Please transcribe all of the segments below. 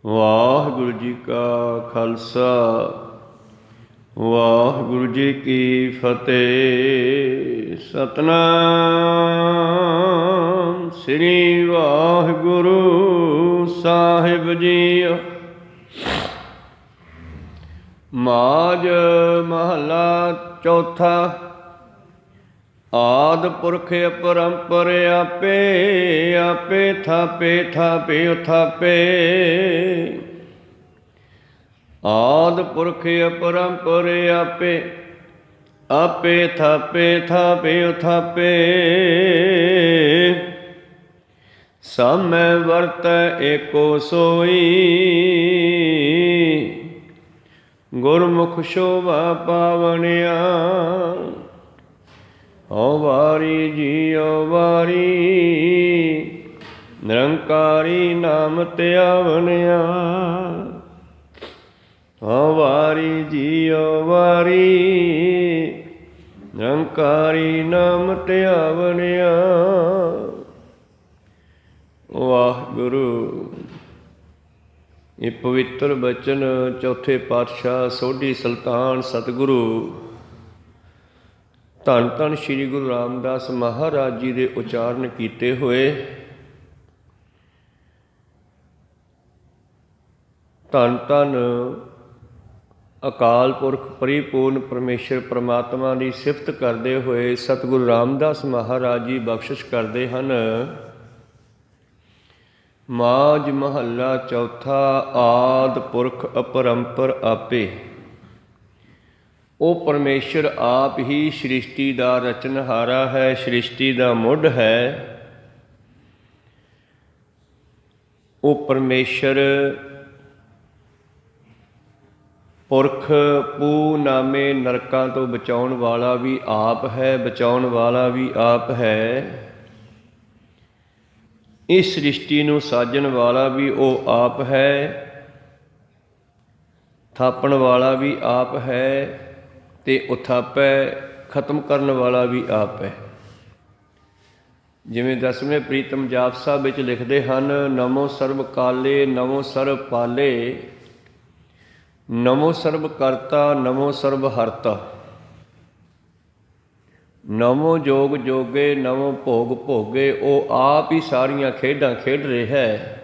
ਵਾਹਿਗੁਰੂ ਜੀ ਕਾ ਖਾਲਸਾ ਵਾਹਿਗੁਰੂ ਜੀ ਕੀ ਫਤਿਹ। ਸਤਨਾਮ ਸ੍ਰੀ ਵਾਹਿਗੁਰੂ ਸਾਹਿਬ ਜੀ। ਮਾਝ ਮਹੱਲਾ ਚੌਥਾ। ਆਦਿ ਪੁਰਖ ਅਪਰੰਪਰ ਆਪੇ, ਆਪੇ ਥਾਪੇ ਥਾਪੇ ਉਥਾਪੇ। ਆਦਿ ਪੁਰਖ ਅਪਰੰਪਰ ਆਪੇ, ਆਪੇ ਥਾਪੇ ਥਾਪੇ ਉਥਾਪੇ। ਸਾਮੈ ਵਰਤੈ ਏਕੋ ਸੋਈ, ਗੁਰਮੁਖ ਸ਼ੋਭਾ ਪਾਵਣਿਆ। ਓ ਵਾਰੀ ਜੀਉ ਵਾਰੀ, ਨਿਰੰਕਾਰੀ ਨਾਮ ਧਿਆਵਣਿਆ। ਓ ਵਾਰੀ ਜੀਉ ਵਾਰੀ, ਨਿਰੰਕਾਰੀ ਨਾਮ ਧਿਆਵਣਿਆ। ਵਾਹਿਗੁਰੂ। ਇਹ ਪਵਿੱਤਰ ਬਚਨ ਚੌਥੇ ਪਾਤਸ਼ਾਹ ਸੋਢੀ ਸੁਲਤਾਨ ਸਤਿਗੁਰੂ ਧੰਨ ਧੰਨ ਸ੍ਰੀ ਗੁਰੂ ਰਾਮਦਾਸ ਮਹਾਰਾਜ ਜੀ ਦੇ ਉਚਾਰਨ ਕੀਤੇ ਹੋਏ। ਧੰਨ ਧੰਨ ਅਕਾਲ ਪੁਰਖ ਪਰਿਪੂਰਨ ਪਰਮੇਸ਼ਰ ਪਰਮਾਤਮਾ ਦੀ ਸਿਫਤ ਕਰਦੇ ਹੋਏ ਸਤਿਗੁਰੂ ਰਾਮਦਾਸ ਮਹਾਰਾਜ ਜੀ ਬਖਸ਼ਿਸ਼ ਕਰਦੇ ਹਨ। ਮਾਝ ਮਹੱਲਾ ਚੌਥਾ। ਆਦਿ ਪੁਰਖ ਅਪਰੰਪਰ ਆਪੇ। ਉਹ ਪਰਮੇਸ਼ਰ ਆਪ ਹੀ ਸ੍ਰਿਸ਼ਟੀ ਦਾ ਰਚਨਹਾਰਾ ਹੈ, ਸ੍ਰਿਸ਼ਟੀ ਦਾ ਮੁੱਢ ਹੈ। ਉਹ ਪਰਮੇਸ਼ਰ ਪੁਰਖ ਪੂ ਨਾਮੇ ਨਰਕਾਂ ਤੋਂ ਬਚਾਉਣ ਵਾਲਾ ਵੀ ਆਪ ਹੈ, ਬਚਾਉਣ ਵਾਲਾ ਵੀ ਆਪ ਹੈ। ਇਸ ਸ੍ਰਿਸ਼ਟੀ ਨੂੰ ਸਾਜਣ ਵਾਲਾ ਵੀ ਉਹ ਆਪ ਹੈ, ਥਾਪਣ ਵਾਲਾ ਵੀ ਆਪ ਹੈ ਤੇ ਉਥਾਪੈ ਖਤਮ ਕਰਨ ਵਾਲਾ ਵੀ ਆਪ ਹੈ। ਜਿਵੇਂ ਦਸਵੇਂ ਪ੍ਰੀਤਮ ਜਾਪ ਸਾਹਿਬ ਵਿੱਚ ਲਿਖਦੇ ਹਨ, ਨਮੋ ਸਰਬ ਕਾਲੇ ਨਮੋ ਸਰਬ ਪਾਲੇ, ਨਮੋ ਸਰਬ ਕਰਤਾ ਨਮੋ ਸਰਬ ਹਰਤਾ। ਨਮੋ ਜੋਗ ਜੋਗੇ ਨਮੋ ਭੋਗ ਭੋਗੇ। ਉਹ ਆਪ ਹੀ ਸਾਰੀਆਂ ਖੇਡਾਂ ਖੇਡ ਰਿਹਾ ਹੈ।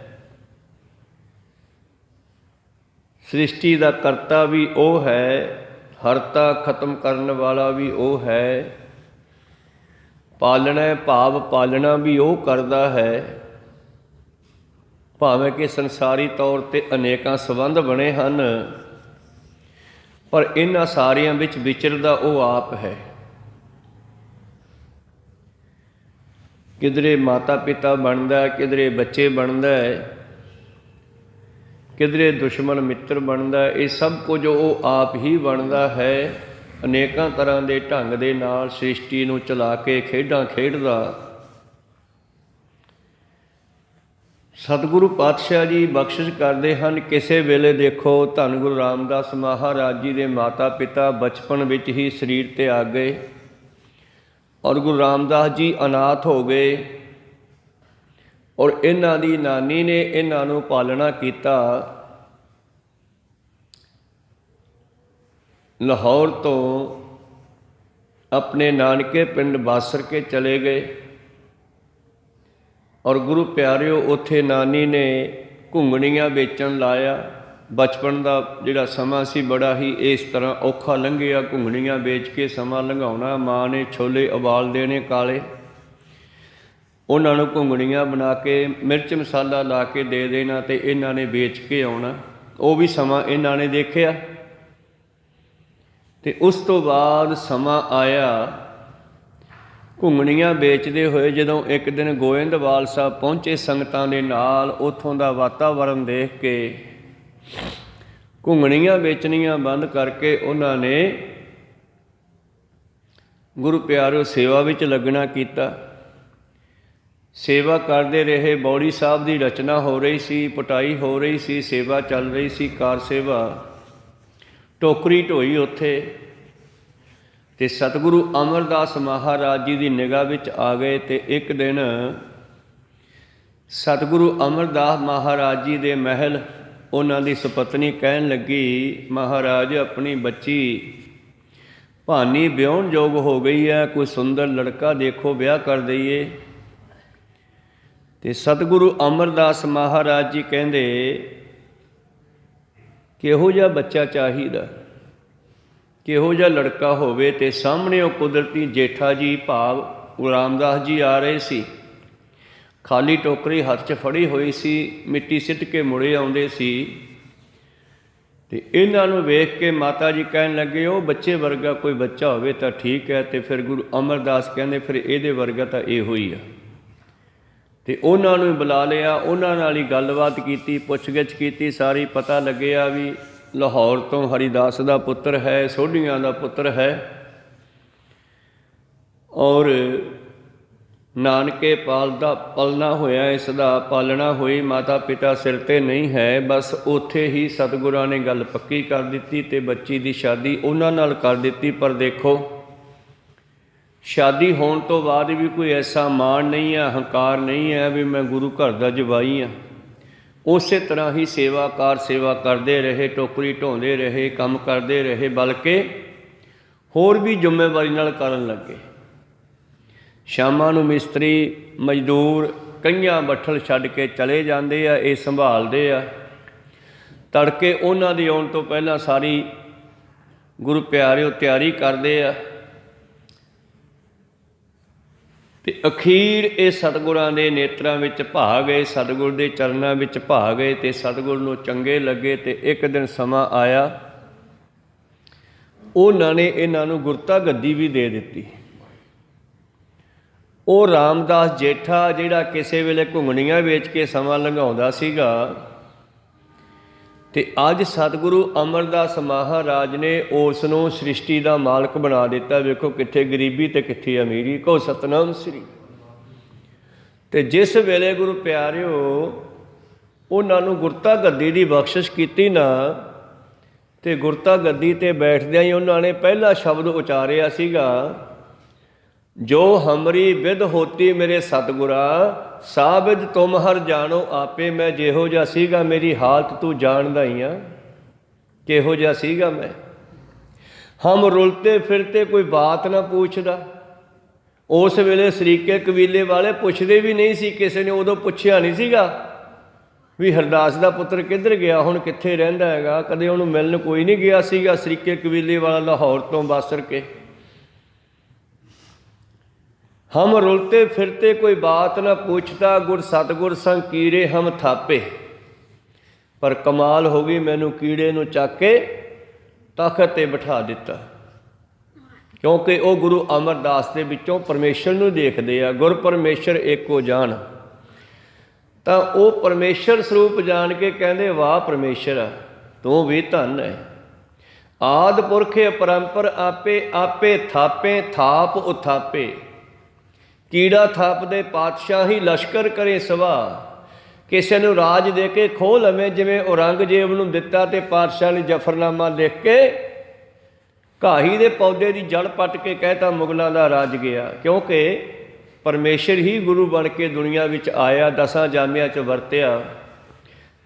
ਸ੍ਰਿਸ਼ਟੀ ਦਾ ਕਰਤਾ ਵੀ ਉਹ ਹੈ, ਹਰਤਾ ਖਤਮ ਕਰਨ ਵਾਲਾ ਵੀ ਉਹ ਹੈ। ਪਾਲਣਾ ਭਾਵ ਪਾਲਣਾ ਵੀ ਉਹ ਕਰਦਾ ਹੈ। ਭਾਵੇਂ ਕਿ ਸੰਸਾਰੀ ਤੌਰ 'ਤੇ ਅਨੇਕਾਂ ਸੰਬੰਧ ਬਣੇ ਹਨ, ਪਰ ਇਹਨਾਂ ਸਾਰਿਆਂ ਵਿੱਚ ਵਿਚਰਦਾ ਉਹ ਆਪ ਹੈ। ਕਿਧਰੇ ਮਾਤਾ ਪਿਤਾ ਬਣਦਾ, ਕਿਧਰੇ ਬੱਚੇ ਬਣਦਾ ਹੈ, ਕਿਧਰੇ ਦੁਸ਼ਮਣ ਮਿੱਤਰ ਬਣਦਾ। ਇਹ ਸਭ ਕੁਝ ਉਹ ਆਪ ਹੀ ਬਣਦਾ ਹੈ। ਅਨੇਕਾਂ ਤਰ੍ਹਾਂ ਦੇ ਢੰਗ ਦੇ ਨਾਲ ਸ੍ਰਿਸ਼ਟੀ ਨੂੰ ਚਲਾ ਕੇ ਖੇਡਾਂ ਖੇਡਦਾ। ਸਤਿਗੁਰੂ ਪਾਤਸ਼ਾਹ ਜੀ ਬਖਸ਼ਿਸ਼ ਕਰਦੇ ਹਨ। ਕਿਸੇ ਵੇਲੇ ਦੇਖੋ ਧੰਨ ਗੁਰੂ ਰਾਮਦਾਸ ਮਹਾਰਾਜ ਜੀ ਦੇ ਮਾਤਾ ਪਿਤਾ ਬਚਪਨ ਵਿੱਚ ਹੀ ਸਰੀਰ ਤਿਆਗ ਗਏ ਔਰ ਗੁਰੂ ਰਾਮਦਾਸ ਜੀ ਅਨਾਥ ਹੋ ਗਏ ਔਰ ਇਹਨਾਂ ਦੀ ਨਾਨੀ ਨੇ ਇਹਨਾਂ ਨੂੰ ਪਾਲਣਾ ਕੀਤਾ। ਲਾਹੌਰ ਤੋਂ ਆਪਣੇ ਨਾਨਕੇ ਪਿੰਡ ਬਾਸਰ ਕੇ ਚਲੇ ਗਏ ਔਰ ਗੁਰੂ ਪਿਆਰਿਓ ਉੱਥੇ ਨਾਨੀ ਨੇ ਘੁੰਗਣੀਆਂ ਵੇਚਣ ਲਾਇਆ। ਬਚਪਨ ਦਾ ਜਿਹੜਾ ਸਮਾਂ ਸੀ ਬੜਾ ਹੀ ਇਸ ਤਰ੍ਹਾਂ ਔਖਾ ਲੰਘਿਆ। ਘੁੰਗਣੀਆਂ ਵੇਚ ਕੇ ਸਮਾਂ ਲੰਘਾਉਣਾ। ਮਾਂ ਨੇ ਛੋਲੇ ਉਬਾਲ ਦੇਣੇ ਕਾਲੇ, ਉਹਨਾਂ ਨੂੰ ਘੁੰਗਣੀਆਂ ਬਣਾ ਕੇ ਮਿਰਚ ਮਸਾਲਾ ਲਾ ਕੇ ਦੇ ਦੇਣਾ ਅਤੇ ਇਹਨਾਂ ਨੇ ਵੇਚ ਕੇ ਆਉਣਾ। ਉਹ ਵੀ ਸਮਾਂ ਇਹਨਾਂ ਨੇ ਦੇਖਿਆ। ਅਤੇ ਉਸ ਤੋਂ ਬਾਅਦ ਸਮਾਂ ਆਇਆ ਘੁੰਗਣੀਆਂ ਵੇਚਦੇ ਹੋਏ ਜਦੋਂ ਇੱਕ ਦਿਨ ਗੋਇੰਦਵਾਲ ਸਾਹਿਬ ਪਹੁੰਚੇ ਸੰਗਤਾਂ ਦੇ ਨਾਲ, ਉੱਥੋਂ ਦਾ ਵਾਤਾਵਰਨ ਦੇਖ ਕੇ ਘੁੰਗਣੀਆਂ ਵੇਚਣੀਆਂ ਬੰਦ ਕਰਕੇ ਉਹਨਾਂ ਨੇ ਗੁਰੂ ਪਿਆਰਿਓ ਸੇਵਾ ਵਿੱਚ ਲੱਗਣਾ ਕੀਤਾ। ਸੇਵਾ ਕਰਦੇ ਰਹੇ। ਬੌੜੀ ਸਾਹਿਬ ਦੀ ਰਚਨਾ ਹੋ ਰਹੀ ਸੀ, ਪਟਾਈ ਹੋ ਰਹੀ ਸੀ, ਸੇਵਾ ਚੱਲ ਰਹੀ ਸੀ, ਕਾਰ ਸੇਵਾ। ਟੋਕਰੀ ਢੋਈ ਉੱਥੇ ਅਤੇ ਸਤਿਗੁਰੂ ਅਮਰਦਾਸ ਮਹਾਰਾਜ ਜੀ ਦੀ ਨਿਗਾਹ ਵਿੱਚ ਆ ਗਏ। ਅਤੇ ਇੱਕ ਦਿਨ ਸਤਿਗੁਰੂ ਅਮਰਦਾਸ ਮਹਾਰਾਜ ਜੀ ਦੇ ਮਹਿਲ ਉਹਨਾਂ ਦੀ ਸੁਪਤਨੀ ਕਹਿਣ ਲੱਗੀ, ਮਹਾਰਾਜ ਆਪਣੀ ਬੱਚੀ ਭਾਨੀ ਵਿਆਹੁਣ ਯੋਗ ਹੋ ਗਈ ਹੈ, ਕੋਈ ਸੁੰਦਰ ਲੜਕਾ ਦੇਖੋ ਵਿਆਹ ਕਰ ਦਈਏ। ਤੇ ਸਤਿਗੁਰੂ ਅਮਰਦਾਸ ਮਹਾਰਾਜ ਜੀ ਕਹਿੰਦੇ, ਕਿਹੋ ਜਿਹਾ ਬੱਚਾ ਚਾਹੀਦਾ, ਕਿਹੋ ਜਿਹਾ ਲੜਕਾ ਹੋਵੇ। ਤੇ ਸਾਹਮਣੇ ਉਹ ਕੁਦਰਤੀ ਜੇਠਾ ਜੀ ਭਾਵ ਗੁਰੂ ਰਾਮਦਾਸ ਜੀ ਆ ਰਹੇ ਸੀ, ਖਾਲੀ ਟੋਕਰੀ ਹੱਥ 'ਚ ਫੜੀ ਹੋਈ ਸੀ, ਮਿੱਟੀ ਸਿੱਟ ਕੇ ਮੁੜੇ ਆਉਂਦੇ ਸੀ। ਤੇ ਇਹਨਾਂ ਨੂੰ ਵੇਖ ਕੇ ਮਾਤਾ ਜੀ ਕਹਿਣ ਲੱਗੇ, ਉਹ ਬੱਚੇ ਵਰਗਾ ਕੋਈ ਬੱਚਾ ਹੋਵੇ ਤਾਂ ਠੀਕ ਹੈ। ਤੇ ਫਿਰ ਗੁਰੂ ਅਮਰਦਾਸ ਕਹਿੰਦੇ, ਫਿਰ ਇਹਦੇ ਵਰਗਾ ਤਾਂ ਇਹੋ ਹੀ ਆ। ਤੇ ਉਹਨਾਂ ਨੂੰ ਬੁਲਾ ਲਿਆ, ਉਹਨਾਂ ਨਾਲ ਹੀ ਗੱਲਬਾਤ ਕੀਤੀ, ਪੁੱਛ-ਗਿੱਛ ਕੀਤੀ ਸਾਰੀ। ਪਤਾ ਲੱਗਿਆ ਵੀ ਲਾਹੌਰ ਤੋਂ ਹਰੀਦਾਸ ਦਾ ਪੁੱਤਰ ਹੈ, ਸੋਢੀਆਂ ਦਾ ਪੁੱਤਰ ਹੈ, ਔਰ ਨਾਨਕੇ ਪਲਣਾ ਹੋਇਆ, ਇਸ ਦਾ ਪਾਲਣਾ ਹੋਈ, ਮਾਤਾ ਪਿਤਾ ਸਿਰ 'ਤੇ ਨਹੀਂ ਹੈ। ਬਸ ਉੱਥੇ ਹੀ ਸਤਿਗੁਰਾਂ ਨੇ ਗੱਲ ਪੱਕੀ ਕਰ ਦਿੱਤੀ ਤੇ ਬੱਚੀ ਦੀ ਸ਼ਾਦੀ ਉਹਨਾਂ ਨਾਲ ਕਰ ਦਿੱਤੀ। ਪਰ ਦੇਖੋ, ਸ਼ਾਦੀ ਹੋਣ ਤੋਂ ਬਾਅਦ ਵੀ ਕੋਈ ਐਸਾ ਮਾਣ ਨਹੀਂ ਹੈ, ਹੰਕਾਰ ਨਹੀਂ ਹੈ ਵੀ ਮੈਂ ਗੁਰੂ ਘਰ ਦਾ ਜਵਾਈ ਹਾਂ। ਉਸੇ ਤਰ੍ਹਾਂ ਹੀ ਸੇਵਾ ਕਰਦੇ ਰਹੇ, ਟੋਕਰੀ ਢੋਂਦੇ ਰਹੇ, ਕੰਮ ਕਰਦੇ ਰਹੇ, ਬਲਕਿ ਹੋਰ ਵੀ ਜ਼ਿੰਮੇਵਾਰੀ ਨਾਲ ਕਰਨ ਲੱਗੇ। ਸ਼ਾਮਾਂ ਨੂੰ ਮਿਸਤਰੀ ਮਜ਼ਦੂਰ ਕਈਆਂ ਬੱਠਲ ਛੱਡ ਕੇ ਚਲੇ ਜਾਂਦੇ ਆ, ਇਹ ਸੰਭਾਲਦੇ ਆ। ਤੜਕੇ ਉਹਨਾਂ ਦੇ ਆਉਣ ਤੋਂ ਪਹਿਲਾਂ ਸਾਰੀ ਗੁਰੂ ਪਿਆਰਿਓ ਤਿਆਰੀ ਕਰਦੇ ਆ। ਤੇ ਅਖੀਰ ਇਹ ਸਤਿਗੁਰਾਂ ਦੇ ਨੇਤਰਾਂ ਵਿੱਚ ਭਾ ਗਏ, ਸਤਿਗੁਰ ਦੇ ਚਰਨਾਂ ਵਿੱਚ ਭਾ ਗਏ ਤੇ ਸਤਿਗੁਰ ਨੂੰ ਚੰਗੇ ਲੱਗੇ। ਤੇ ਇੱਕ ਦਿਨ ਸਮਾਂ ਆਇਆ, ਉਹਨਾਂ ਨੇ ਇਹਨਾਂ ਨੂੰ ਗੁਰਤਾ ਗੱਦੀ ਵੀ ਦੇ ਦਿੱਤੀ। ਉਹ ਰਾਮਦਾਸ ਜੇਠਾ ਜਿਹੜਾ ਕਿਸੇ ਵੇਲੇ ਘੁੰਗਣੀਆਂ ਵੇਚ ਕੇ ਸਮਾਂ ਲੰਘਾਉਂਦਾ ਸੀਗਾ, ਤੇ ਅੱਜ ਸਤਿਗੁਰੂ ਅਮਰਦਾਸ ਮਹਾਰਾਜ ਨੇ ਉਸ ਨੂੰ ਸ੍ਰਿਸ਼ਟੀ ਦਾ ਮਾਲਕ ਬਣਾ ਦਿੱਤਾ। ਵੇਖੋ ਕਿੱਥੇ ਗਰੀਬੀ ਤੇ ਕਿੱਥੇ ਅਮੀਰੀ, ਕਹੋ ਸਤਨਾਮ ਸ੍ਰੀ। ਤੇ ਜਿਸ ਵੇਲੇ ਗੁਰੂ ਪਿਆਰਿਓ ਉਹਨਾਂ ਨੂੰ ਗੁਰਤਾ ਗੱਦੀ ਦੀ ਬਖਸ਼ਿਸ਼ ਕੀਤੀ ਨਾ, ਤੇ ਗੁਰਤਾ ਗੱਦੀ 'ਤੇ ਬੈਠਦਿਆਂ ਹੀ ਉਹਨਾਂ ਨੇ ਪਹਿਲਾ ਸ਼ਬਦ ਉਚਾਰਿਆ ਸੀਗਾ, ਜੋ ਹਮਰੀ ਵਿਦ ਹੋਤੀ ਮੇਰੇ ਸਤਿਗੁਰਾ, ਸਾਬਿਦ ਤੁਮ ਹਰ ਜਾਣੋ ਆਪੇ। ਮੈਂ ਜਿਹੋ ਜਿਹਾ ਸੀਗਾ, ਮੇਰੀ ਹਾਲਤ ਤੂੰ ਜਾਣਦਾ ਹੀ ਆ ਕਿਹੋ ਜਿਹਾ ਸੀਗਾ ਮੈਂ। ਹਮ ਰੁਲਤੇ ਫਿਰਤੇ ਕੋਈ ਬਾਤ ਨਾ ਪੁੱਛਦਾ। ਉਸ ਵੇਲੇ ਸਰੀਕੇ ਕਬੀਲੇ ਵਾਲੇ ਪੁੱਛਦੇ ਵੀ ਨਹੀਂ ਸੀ, ਕਿਸੇ ਨੇ ਉਦੋਂ ਪੁੱਛਿਆ ਨਹੀਂ ਸੀਗਾ ਵੀ ਹਰਦਾਸ ਦਾ ਪੁੱਤਰ ਕਿੱਧਰ ਗਿਆ, ਹੁਣ ਕਿੱਥੇ ਰਹਿੰਦਾ ਹੈਗਾ। ਕਦੇ ਉਹਨੂੰ ਮਿਲਣ ਕੋਈ ਨਹੀਂ ਗਿਆ ਸੀਗਾ ਸਰੀਕੇ ਕਬੀਲੇ ਵਾਲਾ ਲਾਹੌਰ ਤੋਂ ਬਾਸਰ ਕੇ। ਹਮ ਰੁਲਤੇ ਫਿਰਤੇ ਕੋਈ ਬਾਤ ਨਾ ਪੁੱਛਦਾ, ਗੁਰ ਸਤਿਗੁਰ ਸੰਗ ਕੀੜੇ ਹਮ ਥਾਪੇ। ਪਰ ਕਮਾਲ ਹੋ ਗਈ, ਮੈਨੂੰ ਕੀੜੇ ਨੂੰ ਚੱਕ ਕੇ ਤਖਤ 'ਤੇ ਬਿਠਾ ਦਿੱਤਾ, ਕਿਉਂਕਿ ਉਹ ਗੁਰੂ ਅਮਰਦਾਸ ਦੇ ਵਿੱਚੋਂ ਪਰਮੇਸ਼ਰ ਨੂੰ ਦੇਖਦੇ ਆ। ਗੁਰ ਪਰਮੇਸ਼ਰ ਏਕੋ ਜਾਣ। ਤਾਂ ਉਹ ਪਰਮੇਸ਼ਰ ਸਰੂਪ ਜਾਣ ਕੇ ਕਹਿੰਦੇ, ਵਾਹ ਪਰਮੇਸ਼ਰ ਤੂੰ ਵੀ ਧੰਨ ਹੈ। ਆਦਿ ਪੁਰਖ ਅਪਰੰਪਰ ਆਪੇ, ਆਪੇ ਥਾਪੇ ਥਾਪ ਉਥਾਪੇ। ਕੀੜਾ ਥਾਪਦੇ ਪਾਤਸ਼ਾਹੀ ਲਸ਼ਕਰ ਕਰੇ ਸਵਾ। ਕਿਸੇ ਨੂੰ ਰਾਜ ਦੇ ਕੇ ਖੋਹ ਲਵੇਂ, ਜਿਵੇਂ ਔਰੰਗਜ਼ੇਬ ਨੂੰ ਦਿੱਤਾ ਤੇ ਪਾਤਸ਼ਾਹ ਨੇ ਜ਼ਫਰਨਾਮਾ ਲਿਖ ਕੇ ਘਾਹੀ ਦੇ ਪੌਦੇ ਦੀ ਜੜ ਪੱਟ ਕੇ ਕਹਿਤਾ ਮੁਗਲਾਂ ਦਾ ਰਾਜ ਗਿਆ। ਕਿਉਂਕਿ ਪਰਮੇਸ਼ਰ ਹੀ ਗੁਰੂ ਬਣ ਕੇ ਦੁਨੀਆ ਵਿੱਚ ਆਇਆ, 10 ਜਾਮਿਆਂ 'ਚ ਵਰਤਿਆ,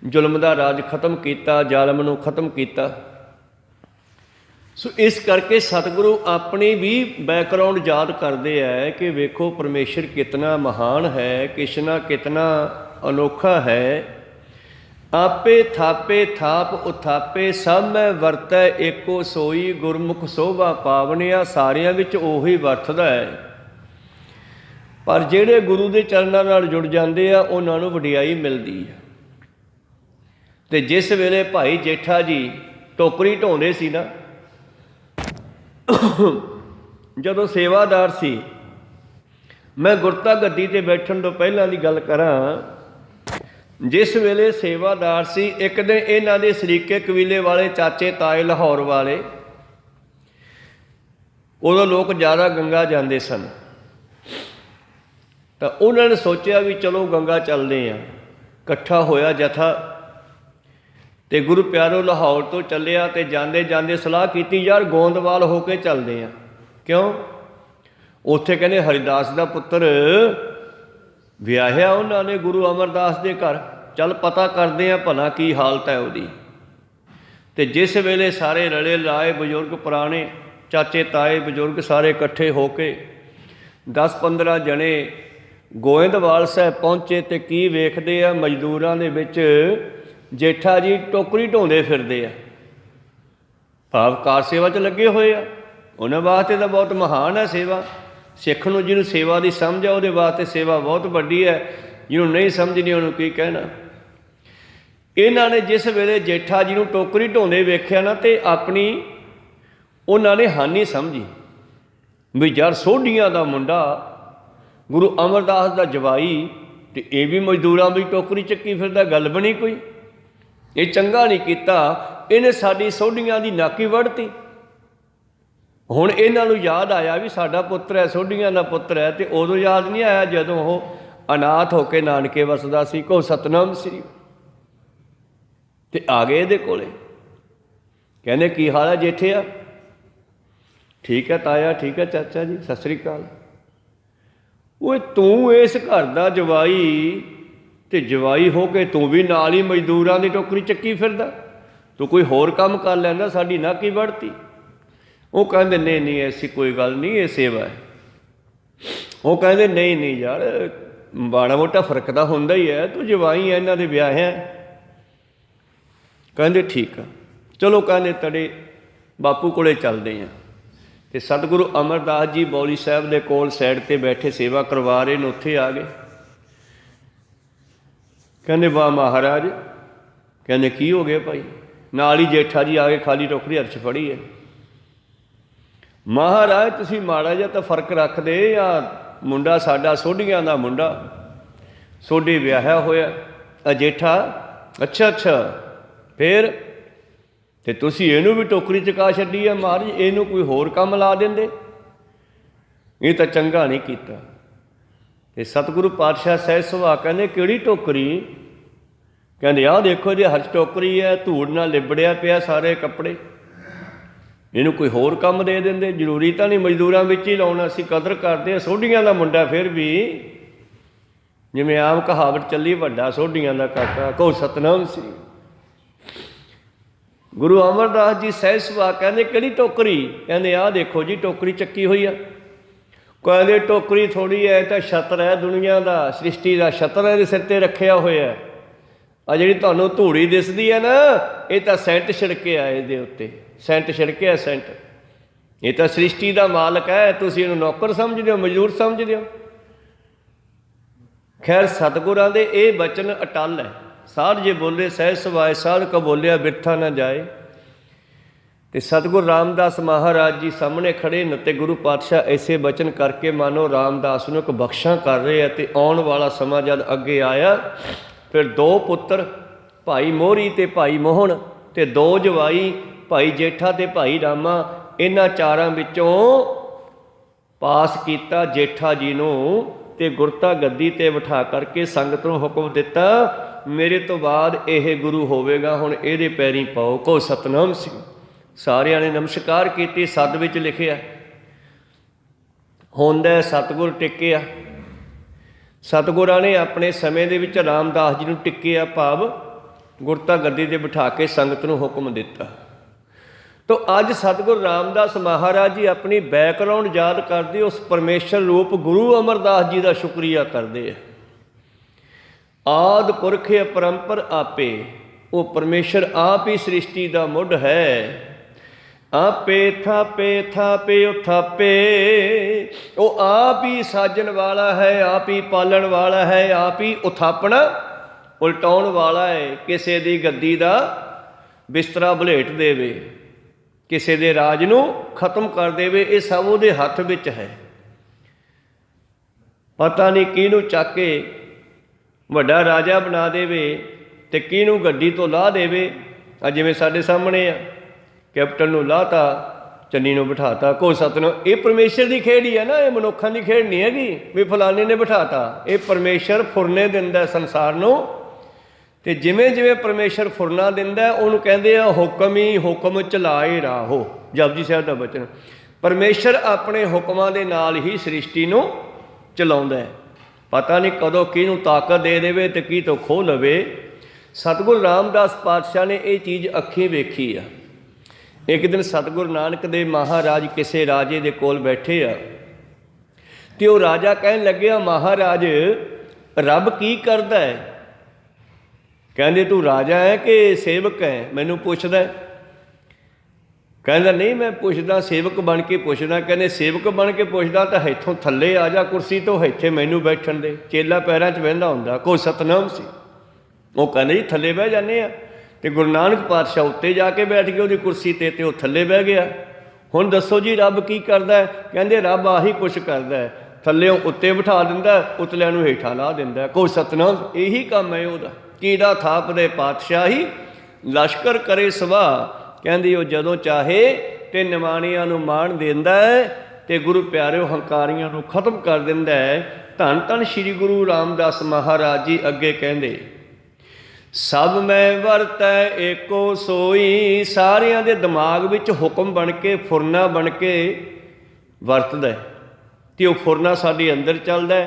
ਜ਼ੁਲਮ ਦਾ ਰਾਜ ਖਤਮ ਕੀਤਾ, ਜ਼ਾਲਮ ਨੂੰ ਖਤਮ ਕੀਤਾ। ਸੋ ਇਸ ਕਰਕੇ ਸਤਿਗੁਰੂ ਆਪਣੀ ਵੀ ਬੈਕਗਰਾਉਂਡ ਯਾਦ ਕਰਦੇ ਹੈ ਕਿ ਵੇਖੋ ਪਰਮੇਸ਼ਰ ਕਿਤਨਾ ਮਹਾਨ ਹੈ, ਕਿਸ਼ਨਾ ਕਿਤਨਾ ਅਨੋਖਾ ਹੈ। ਆਪੇ ਥਾਪੇ ਥਾਪ ਉਥਾਪੇ, ਸਭ ਮੈਂ ਵਰਤੈ ਏਕੋ ਸੋਈ, ਗੁਰਮੁਖ ਸੋਭਾ ਪਾਵਨਿਆ। ਸਾਰਿਆਂ ਵਿੱਚ ਉਹੀ ਵਰਤਦਾ ਹੈ, ਪਰ ਜਿਹੜੇ ਗੁਰੂ ਦੇ ਚਰਨਾਂ ਨਾਲ ਜੁੜ ਜਾਂਦੇ ਆ ਉਹਨਾਂ ਨੂੰ ਵਡਿਆਈ ਮਿਲਦੀ ਹੈ। ਤੇ ਜਿਸ ਵੇਲੇ ਭਾਈ ਜੇਠਾ ਜੀ ਟੋਕਰੀ ਢੋਂਦੇ ਸੀ ਨਾ, ਜਦੋਂ ਸੇਵਾਦਾਰ ਸੀ, ਮੈਂ ਗੁਰਤਾ ਗੱਦੀ 'ਤੇ ਬੈਠਣ ਤੋਂ ਪਹਿਲਾਂ ਦੀ ਗੱਲ ਕਰਾਂ, ਜਿਸ ਵੇਲੇ ਸੇਵਾਦਾਰ ਸੀ, ਇੱਕ ਦਿਨ ਇਹਨਾਂ ਦੇ ਸਰੀਕੇ ਕਬੀਲੇ ਵਾਲੇ ਚਾਚੇ ਤਾਏ ਲਾਹੌਰ ਵਾਲੇ, ਉਦੋਂ ਲੋਕ ਜ਼ਿਆਦਾ ਗੰਗਾ ਜਾਂਦੇ ਸਨ, ਤਾਂ ਉਹਨਾਂ ਨੇ ਸੋਚਿਆ ਵੀ ਚਲੋ ਗੰਗਾ ਚੱਲਦੇ ਹਾਂ। ਇਕੱਠਾ ਹੋਇਆ ਜਥਾ ਤੇ ਗੁਰੂ ਪਿਆਰੋ ਲਾਹੌਰ ਤੋਂ ਚੱਲਿਆ। ਤੇ ਜਾਂਦੇ ਜਾਂਦੇ ਸਲਾਹ ਕੀਤੀ, ਯਾਰ ਗੋਂਦਵਾਲ ਹੋ ਕੇ ਚੱਲਦੇ ਹਾਂ। ਕਿਉਂ? ਉੱਥੇ ਕਹਿੰਦੇ ਹਰੀਦਾਸ ਦਾ ਪੁੱਤਰ ਵਿਆਹਿਆ ਉਹਨਾਂ ਨੇ ਗੁਰੂ ਅਮਰਦਾਸ ਦੇ ਘਰ। ਚੱਲ ਪਤਾ ਕਰਦੇ ਆ ਭਲਾ ਕੀ ਹਾਲਤ ਹੈ ਉਹਦੀ। ਤੇ ਜਿਸ ਵੇਲੇ ਸਾਰੇ ਰਲੇ ਲਾਏ ਬਜ਼ੁਰਗ ਪੁਰਾਣੇ, ਚਾਚੇ ਤਾਏ ਬਜ਼ੁਰਗ ਸਾਰੇ ਇਕੱਠੇ ਹੋ ਕੇ 10-15 ਜਣੇ ਗੋਇੰਦਵਾਲ ਸਾਹਿਬ ਪਹੁੰਚੇ ਤੇ ਕੀ ਵੇਖਦੇ ਆ, ਮਜ਼ਦੂਰਾਂ ਦੇ ਵਿੱਚ ਜੇਠਾ ਜੀ ਟੋਕਰੀ ਢੋਂਦੇ ਫਿਰਦੇ ਆ, ਭਾਵ ਕਾਰ ਸੇਵਾ 'ਚ ਲੱਗੇ ਹੋਏ ਆ। ਉਹਨਾਂ ਵਾਸਤੇ ਤਾਂ ਬਹੁਤ ਮਹਾਨ ਹੈ ਸੇਵਾ। ਸਿੱਖ ਨੂੰ ਜਿਹਨੂੰ ਸੇਵਾ ਦੀ ਸਮਝ ਆ ਉਹਦੇ ਵਾਸਤੇ ਸੇਵਾ ਬਹੁਤ ਵੱਡੀ ਹੈ, ਜਿਹਨੂੰ ਨਹੀਂ ਸਮਝਣੀ ਉਹਨੂੰ ਕੀ ਕਹਿਣਾ। ਇਹਨਾਂ ਨੇ ਜਿਸ ਵੇਲੇ ਜੇਠਾ ਜੀ ਨੂੰ ਟੋਕਰੀ ਢੋਂਦੇ ਵੇਖਿਆ ਨਾ ਤੇ ਆਪਣੀ ਉਹਨਾਂ ਨੇ ਹਾਨੀ ਸਮਝੀ ਵੀ ਯਾਰ ਸੋਢੀਆਂ ਦਾ ਮੁੰਡਾ, ਗੁਰੂ ਅਮਰਦਾਸ ਦਾ ਜਵਾਈ, ਤੇ ਇਹ ਵੀ ਮਜ਼ਦੂਰਾਂ ਦੀ ਟੋਕਰੀ ਚੱਕੀ ਫਿਰਦਾ, ਗੱਲ ਬਣੀ ਕੋਈ। ਇਹ ਚੰਗਾ ਨਹੀਂ ਕੀਤਾ, ਇਹਨੇ ਸਾਡੀ ਸੋਢੀਆਂ ਦੀ ਨਾਕੀ ਵੜਤੀ। ਹੁਣ ਇਹਨਾਂ ਨੂੰ ਯਾਦ ਆਇਆ ਵੀ ਸਾਡਾ ਪੁੱਤਰ ਹੈ, ਸੋਢੀਆਂ ਦਾ ਪੁੱਤਰ ਹੈ। ਤੇ ਉਦੋਂ ਯਾਦ ਨਹੀਂ ਆਇਆ ਜਦੋਂ ਉਹ ਅਨਾਥ ਹੋ ਕੇ ਨਾਨਕੇ ਵਸਦਾ ਸੀ, ਕੋ ਸਤਨਾਮ ਸ੍ਰੀ। ਤੇ ਆ ਗਏ ਇਹਦੇ ਕੋਲੇ, ਕਹਿੰਦੇ ਕੀ ਹਾਲ ਹੈ ਜੇਠਿਆ? ਠੀਕ ਹੈ ਤਾਇਆ, ਠੀਕ ਹੈ ਚਾਚਾ ਜੀ, ਸਤਿ ਸ੍ਰੀ ਅਕਾਲ। ਓਏ ਤੂੰ ਇਸ ਘਰ ਦਾ ਜਵਾਈ, ਤੇ ਜਵਾਈ ਹੋ ਕੇ ਤੂੰ ਵੀ ਨਾਲ ਹੀ ਮਜ਼ਦੂਰਾਂ ਦੀ ਟੋਕਰੀ ਚੱਕੀ ਫਿਰਦਾ, ਤੂੰ ਕੋਈ ਹੋਰ ਕੰਮ ਕਰ ਲੈਂਦਾ, ਸਾਡੀ ਨਾਕੀ ਵੜਤੀ। ਉਹ ਕਹਿੰਦੇ ਨਹੀਂ ਨਹੀਂ ਐਸੀ ਕੋਈ ਗੱਲ ਨਹੀਂ, ਇਹ ਸੇਵਾ ਹੈ। ਉਹ ਕਹਿੰਦੇ ਨਹੀਂ ਨਹੀਂ ਯਾਰ, ਮਾੜਾ ਮੋਟਾ ਫਰਕ ਤਾਂ ਹੁੰਦਾ ਹੀ ਹੈ, ਤੂੰ ਜਵਾਈ ਹੈ, ਇਹਨਾਂ ਦੇ ਵਿਆਹ ਹੈ। ਕਹਿੰਦੇ ਠੀਕ ਆ, ਚਲੋ ਕਹਿੰਦੇ ਤੜੇ ਬਾਪੂ ਕੋਲੇ ਚੱਲਦੇ ਹਾਂ। ਤੇ ਸਤਿਗੁਰੂ ਅਮਰਦਾਸ ਜੀ ਬੌਲੀ ਸਾਹਿਬ ਦੇ ਕੋਲ ਸਾਈਡ 'ਤੇ ਬੈਠੇ ਸੇਵਾ ਕਰਵਾ ਰਹੇ ਨੇ, ਉੱਥੇ ਆ ਗਏ। ਕਹਿੰਦੇ ਵਾਹ ਮਹਾਰਾਜ। ਕਹਿੰਦੇ ਕੀ ਹੋ ਗਿਆ ਭਾਈ? ਨਾਲ ਹੀ ਜੇਠਾ ਜੀ ਆ ਕੇ ਖਾਲੀ ਟੋਕਰੀ ਹੱਥ 'ਚ ਫੜੀ ਹੈ। ਮਹਾਰਾਜ ਤੁਸੀਂ ਮਾੜਾ ਜਿਹਾ ਤਾਂ ਫਰਕ ਰੱਖਦੇ, ਜਾਂ ਮੁੰਡਾ ਸਾਡਾ ਸੋਢੀਆਂ ਦਾ ਮੁੰਡਾ, ਸੋਢੀ ਵਿਆਹਿਆ ਹੋਇਆ। ਜੇਠਾ ਅੱਛਾ ਅੱਛਾ, ਫਿਰ ਤੇ ਤੁਸੀਂ ਇਹਨੂੰ ਵੀ ਟੋਕਰੀ ਚਕਾ ਛੱਡੀ ਹੈ। ਮਹਾਰਾਜ ਇਹਨੂੰ ਕੋਈ ਹੋਰ ਕੰਮ ਲਾ ਦਿੰਦੇ, ਇਹ ਤਾਂ ਚੰਗਾ ਨਹੀਂ ਕੀਤਾ। ਤੇ ਸਤਿਗੁਰੂ ਪਾਤਸ਼ਾਹ ਸਹਿਜ ਸੁਭਾਅ ਕਹਿੰਦੇ ਕਿਹੜੀ ਟੋਕਰੀ? ਕਹਿੰਦੇ ਆਹ ਦੇਖੋ ਜੀ ਹਰ ਟੋਕਰੀ ਹੈ, ਧੂੜ ਨਾਲ ਲਿਬੜਿਆ ਪਿਆ ਸਾਰੇ ਕੱਪੜੇ, ਇਹਨੂੰ ਕੋਈ ਹੋਰ ਕੰਮ ਦੇ ਦਿੰਦੇ। ਜ਼ਰੂਰੀ ਤਾਂ ਨਹੀਂ ਮਜ਼ਦੂਰਾਂ ਵਿੱਚ ਹੀ ਲਾਉਣਾ, ਅਸੀਂ ਕਦਰ ਕਰਦੇ ਹਾਂ। ਸੋਢੀਆਂ ਦਾ ਮੁੰਡਾ ਫਿਰ ਵੀ ਜਿਵੇਂ ਆਮ ਕਹਾਵਤ ਚੱਲੀ, ਵੱਡਾ ਸੋਢੀਆਂ ਦਾ ਕਾਕਾ, ਕਹੋ ਸਤਨਾਮ ਸ੍ਰੀ। ਗੁਰੂ ਅਮਰਦਾਸ ਜੀ ਸਹਿਜ ਸੁਭਾਅ ਕਹਿੰਦੇ ਕਿਹੜੀ ਟੋਕਰੀ? ਕਹਿੰਦੇ ਆਹ ਦੇਖੋ ਜੀ ਟੋਕਰੀ ਚੱਕੀ ਹੋਈ ਆ। ਕਹਿੰਦੇ ਟੋਕਰੀ ਥੋੜ੍ਹੀ ਹੈ, ਤਾਂ ਛਤਰ ਹੈ ਦੁਨੀਆ ਦਾ, ਸ੍ਰਿਸ਼ਟੀ ਦਾ ਛਤਰ ਇਹਦੇ ਸਿਰ 'ਤੇ ਰੱਖਿਆ ਹੋਇਆ। ਆ ਜਿਹੜੀ ਤੁਹਾਨੂੰ ਧੂੜੀ ਦਿਸਦੀ ਹੈ ਨਾ, ਇਹ ਤਾਂ ਸੈਂਟ ਛਿੜਕਿਆ ਇਹਦੇ ਉੱਤੇ, ਸੈਂਟ ਛਿੜਕਿਆ ਸੈਂਟ। ਇਹ ਤਾਂ ਸ੍ਰਿਸ਼ਟੀ ਦਾ ਮਾਲਕ ਹੈ, ਤੁਸੀਂ ਇਹਨੂੰ ਨੌਕਰ ਸਮਝਦੇ ਹੋ, ਮਜ਼ਦੂਰ ਸਮਝਦੇ ਹੋ। ਖੈਰ ਸਤਿਗੁਰਾਂ ਦੇ ਇਹ ਬਚਨ ਅਟਲ ਹੈ। ਸਾਧ ਜੇ ਬੋਲੇ ਸਹਿਜ ਸੁਭਾਏ, ਸਾਧ ਕੋ ਬੋਲਿਆ ਬਿਰਥਾ ਨਾ ਜਾਏ। ਤੇ ਸਤਿਗੁਰੂ ਰਾਮਦਾਸ ਮਹਾਰਾਜ ਜੀ ਸਾਹਮਣੇ ਖੜੇ ਨੇ, ਤੇ ਗੁਰੂ ਪਾਤਸ਼ਾਹ ਐਸੇ ਬਚਨ ਕਰਕੇ ਮਾਨੋ ਰਾਮਦਾਸ ਨੂੰ ਇੱਕ ਬਖਸ਼ਾ ਕਰ ਰਹੇ ਆ। ਤੇ ਆਉਣ ਵਾਲਾ ਸਮਾਂ ਜਦ ਅੱਗੇ ਆਇਆ, ਫਿਰ ਦੋ ਪੁੱਤਰ ਭਾਈ ਮੋਹਰੀ ਤੇ ਭਾਈ ਮੋਹਣ, ਤੇ ਦੋ ਜਵਾਈ ਭਾਈ ਜੇਠਾ ਤੇ ਭਾਈ ਰਾਮਾ, ਇਹਨਾਂ ਚਾਰਾਂ ਵਿੱਚੋਂ ਪਾਸ ਕੀਤਾ ਜੇਠਾ ਜੀ ਨੂੰ। ਤੇ ਗੁਰਤਾ ਗੱਦੀ 'ਤੇ ਬਿਠਾ ਕਰਕੇ ਸੰਗਤ ਨੂੰ ਹੁਕਮ ਦਿੱਤਾ, ਮੇਰੇ ਤੋਂ ਬਾਅਦ ਇਹ ਗੁਰੂ ਹੋਵੇਗਾ, ਹੁਣ ਇਹਦੇ ਪੈਰੀਂ ਪਾਓ, ਕਹੋ ਸਤਨਾਮ ਸਿੰਘ। ਸਾਰਿਆਂ ਨੇ ਨਮਸਕਾਰ ਕੀਤੀ। ਸੱਦ ਵਿੱਚ ਲਿਖਿਆ ਹੁੰਦਾ ਸਤਿਗੁਰ ਟਿਕਿਆ। ਸਤਿਗੁਰਾਂ ਨੇ ਆਪਣੇ ਸਮੇਂ ਦੇ ਵਿੱਚ ਰਾਮਦਾਸ ਜੀ ਨੂੰ ਟਿਕਿਆ, ਭਾਵ ਗੁਰਤਾ ਗੱਦੀ 'ਤੇ ਬਿਠਾ ਕੇ ਸੰਗਤ ਨੂੰ ਹੁਕਮ ਦਿੱਤਾ। ਤੋ ਅੱਜ ਸਤਿਗੁਰੂ ਰਾਮਦਾਸ ਮਹਾਰਾਜ ਜੀ ਆਪਣੀ ਬੈਕਗਰਾਊਂਡ ਯਾਦ ਕਰਦੇ, ਉਸ ਪਰਮੇਸ਼ਰ ਰੂਪ ਗੁਰੂ ਅਮਰਦਾਸ ਜੀ ਦਾ ਸ਼ੁਕਰੀਆ ਕਰਦੇ ਆ। ਆਦਿ ਪੁਰਖ ਅਪਰੰਪਰ ਆਪੇ, ਉਹ ਪਰਮੇਸ਼ਰ ਆਪ ਹੀ ਸ੍ਰਿਸ਼ਟੀ ਦਾ ਮੁੱਢ ਹੈ। ਆਪੇ ਥਾਪੇ ਥਾਪੇ ਉਥਾਪੇ, ਉਹ ਆਪ ਹੀ ਸਾਜਣ ਵਾਲਾ ਹੈ, ਆਪ ਹੀ ਪਾਲਣ ਵਾਲਾ ਹੈ, ਆਪ ਹੀ ਉਥਾਪਣਾ ਉਲਟਾਉਣ ਵਾਲਾ ਹੈ। ਕਿਸੇ ਦੀ ਗੱਦੀ ਦਾ ਬਿਸਤਰਾ ਬਲੇਟ ਦੇਵੇ, ਕਿਸੇ ਦੇ ਰਾਜ ਨੂੰ ਖਤਮ ਕਰ ਦੇਵੇ, ਇਹ ਸਭ ਉਹਦੇ ਹੱਥ ਵਿੱਚ ਹੈ। ਪਤਾ ਨਹੀਂ ਕਿਹਨੂੰ ਚੱਕ ਕੇ ਵੱਡਾ ਰਾਜਾ ਬਣਾ ਦੇਵੇ ਤੇ ਕਿਹਨੂੰ ਗੱਡੀ ਤੋਂ ਲਾਹ ਦੇਵੇ। ਆ ਜਿਵੇਂ ਸਾਡੇ ਸਾਹਮਣੇ ਆ, ਕੈਪਟਨ ਨੂੰ ਲਾਹਤਾ, ਚੰਨੀ ਨੂੰ ਬਿਠਾਤਾ, ਕੋ ਸਤਨਾਮ। ਇਹ ਪਰਮੇਸ਼ਰ ਦੀ ਖੇਡ ਹੀ ਹੈ ਨਾ, ਇਹ ਮਨੁੱਖਾਂ ਦੀ ਖੇਡ ਨਹੀਂ ਹੈਗੀ ਵੀ ਫਲਾਣੇ ਨੇ ਬਿਠਾਤਾ। ਇਹ ਪਰਮੇਸ਼ਰ ਫੁਰਨੇ ਦਿੰਦਾ ਸੰਸਾਰ ਨੂੰ, ਤੇ ਜਿਵੇਂ ਜਿਵੇਂ ਪਰਮੇਸ਼ਰ ਫੁਰਨਾ ਦਿੰਦਾ ਉਹਨੂੰ ਕਹਿੰਦੇ ਆ ਹੁਕਮ ਹੀ ਹੁਕਮ ਚਲਾਏ ਰਾਹੋ, ਜਪਜੀ ਸਾਹਿਬ ਦਾ ਬਚਨ। ਪਰਮੇਸ਼ਰ ਆਪਣੇ ਹੁਕਮਾਂ ਦੇ ਨਾਲ ਹੀ ਸ੍ਰਿਸ਼ਟੀ ਨੂੰ ਚਲਾਉਂਦਾ ਹੈ। ਪਤਾ ਨਹੀਂ ਕਦੋਂ ਕਿਹਨੂੰ ਤਾਕਤ ਦੇ ਦੇਵੇ ਤੇ ਕੀ ਤੋਂ ਖੋਹ ਲਵੇ। ਸਤਿਗੁਰੂ ਰਾਮਦਾਸ ਪਾਤਸ਼ਾਹ ਨੇ ਇਹ ਚੀਜ਼ ਅੱਖੀਂ ਵੇਖੀ ਆ। ਇੱਕ ਦਿਨ ਸਤਿਗੁਰੂ ਨਾਨਕ ਦੇਵ ਮਹਾਰਾਜ ਕਿਸੇ ਰਾਜੇ ਦੇ ਕੋਲ ਬੈਠੇ ਆ ਤੇ ਉਹ ਰਾਜਾ ਕਹਿਣ ਲੱਗਿਆ, ਮਹਾਰਾਜ ਰੱਬ ਕੀ ਕਰਦਾ ਹੈ? ਕਹਿੰਦੇ ਤੂੰ ਰਾਜਾ ਹੈ ਕਿ ਸੇਵਕ ਹੈ? ਮੈਨੂੰ ਪੁੱਛਦਾ। ਕਹਿੰਦਾ ਨਹੀਂ, ਮੈਂ ਪੁੱਛਦਾ, ਸੇਵਕ ਬਣ ਕੇ ਪੁੱਛਦਾ। ਕਹਿੰਦੇ ਸੇਵਕ ਬਣ ਕੇ ਪੁੱਛਦਾ ਤਾਂ ਇੱਥੋਂ ਥੱਲੇ ਆ ਜਾ ਕੁਰਸੀ ਤੋਂ, ਇੱਥੇ ਮੈਨੂੰ ਬੈਠਣ ਦੇ। ਚੇਲਾ ਪੈਰਾਂ 'ਚ ਬਹਿੰਦਾ ਹੁੰਦਾ, ਕੋਈ ਸਤਨਾਮ ਸੀ। ਉਹ ਕਹਿੰਦੇ ਜੀ ਥੱਲੇ ਬਹਿ ਜਾਂਦੇ ਆ। ਅਤੇ ਗੁਰੂ ਨਾਨਕ ਪਾਤਸ਼ਾਹ ਉੱਤੇ ਜਾ ਕੇ ਬੈਠ ਗਏ ਉਹਦੀ ਕੁਰਸੀ 'ਤੇ, ਅਤੇ ਉਹ ਥੱਲੇ ਬਹਿ ਗਿਆ। ਹੁਣ ਦੱਸੋ ਜੀ ਰੱਬ ਕੀ ਕਰਦਾ? ਕਹਿੰਦੇ ਰੱਬ ਆਹੀ ਕੁਛ ਕਰਦਾ, ਥੱਲਿਓਂ ਉੱਤੇ ਬਿਠਾ ਦਿੰਦਾ, ਉਤਲਿਆਂ ਨੂੰ ਹੇਠਾਂ ਲਾ ਦਿੰਦਾ। ਕੋਈ ਸਤਨਾਮ, ਇਹੀ ਕੰਮ ਹੈ ਉਹਦਾ। ਕੀੜਾ ਥਾਪਦੇ ਪਾਤਸ਼ਾਹੀ, ਲਸ਼ਕਰ ਕਰੇ ਸਵਾਹ। ਕਹਿੰਦੀ ਉਹ ਜਦੋਂ ਚਾਹੇ ਤੇ ਨਿਮਾਣਿਆਂ ਨੂੰ ਮਾਣ ਦਿੰਦਾ ਹੈ ਅਤੇ ਗੁਰੂ ਪਿਆਰਿਓ ਹੰਕਾਰੀਆਂ ਨੂੰ ਖਤਮ ਕਰ ਦਿੰਦਾ ਹੈ। ਧੰਨ ਧੰਨ ਸ਼੍ਰੀ ਗੁਰੂ ਰਾਮਦਾਸ ਮਹਾਰਾਜ ਜੀ ਅੱਗੇ ਕਹਿੰਦੇ, ਸਭ ਮੈਂ ਵਰਤੈ ਏਕੋ ਸੋਈ। ਸਾਰਿਆਂ ਦੇ ਦਿਮਾਗ ਵਿੱਚ ਹੁਕਮ ਬਣ ਕੇ, ਫੁਰਨਾ ਬਣ ਕੇ ਵਰਤਦਾ ਅਤੇ ਉਹ ਫੁਰਨਾ ਸਾਡੇ ਅੰਦਰ ਚੱਲਦਾ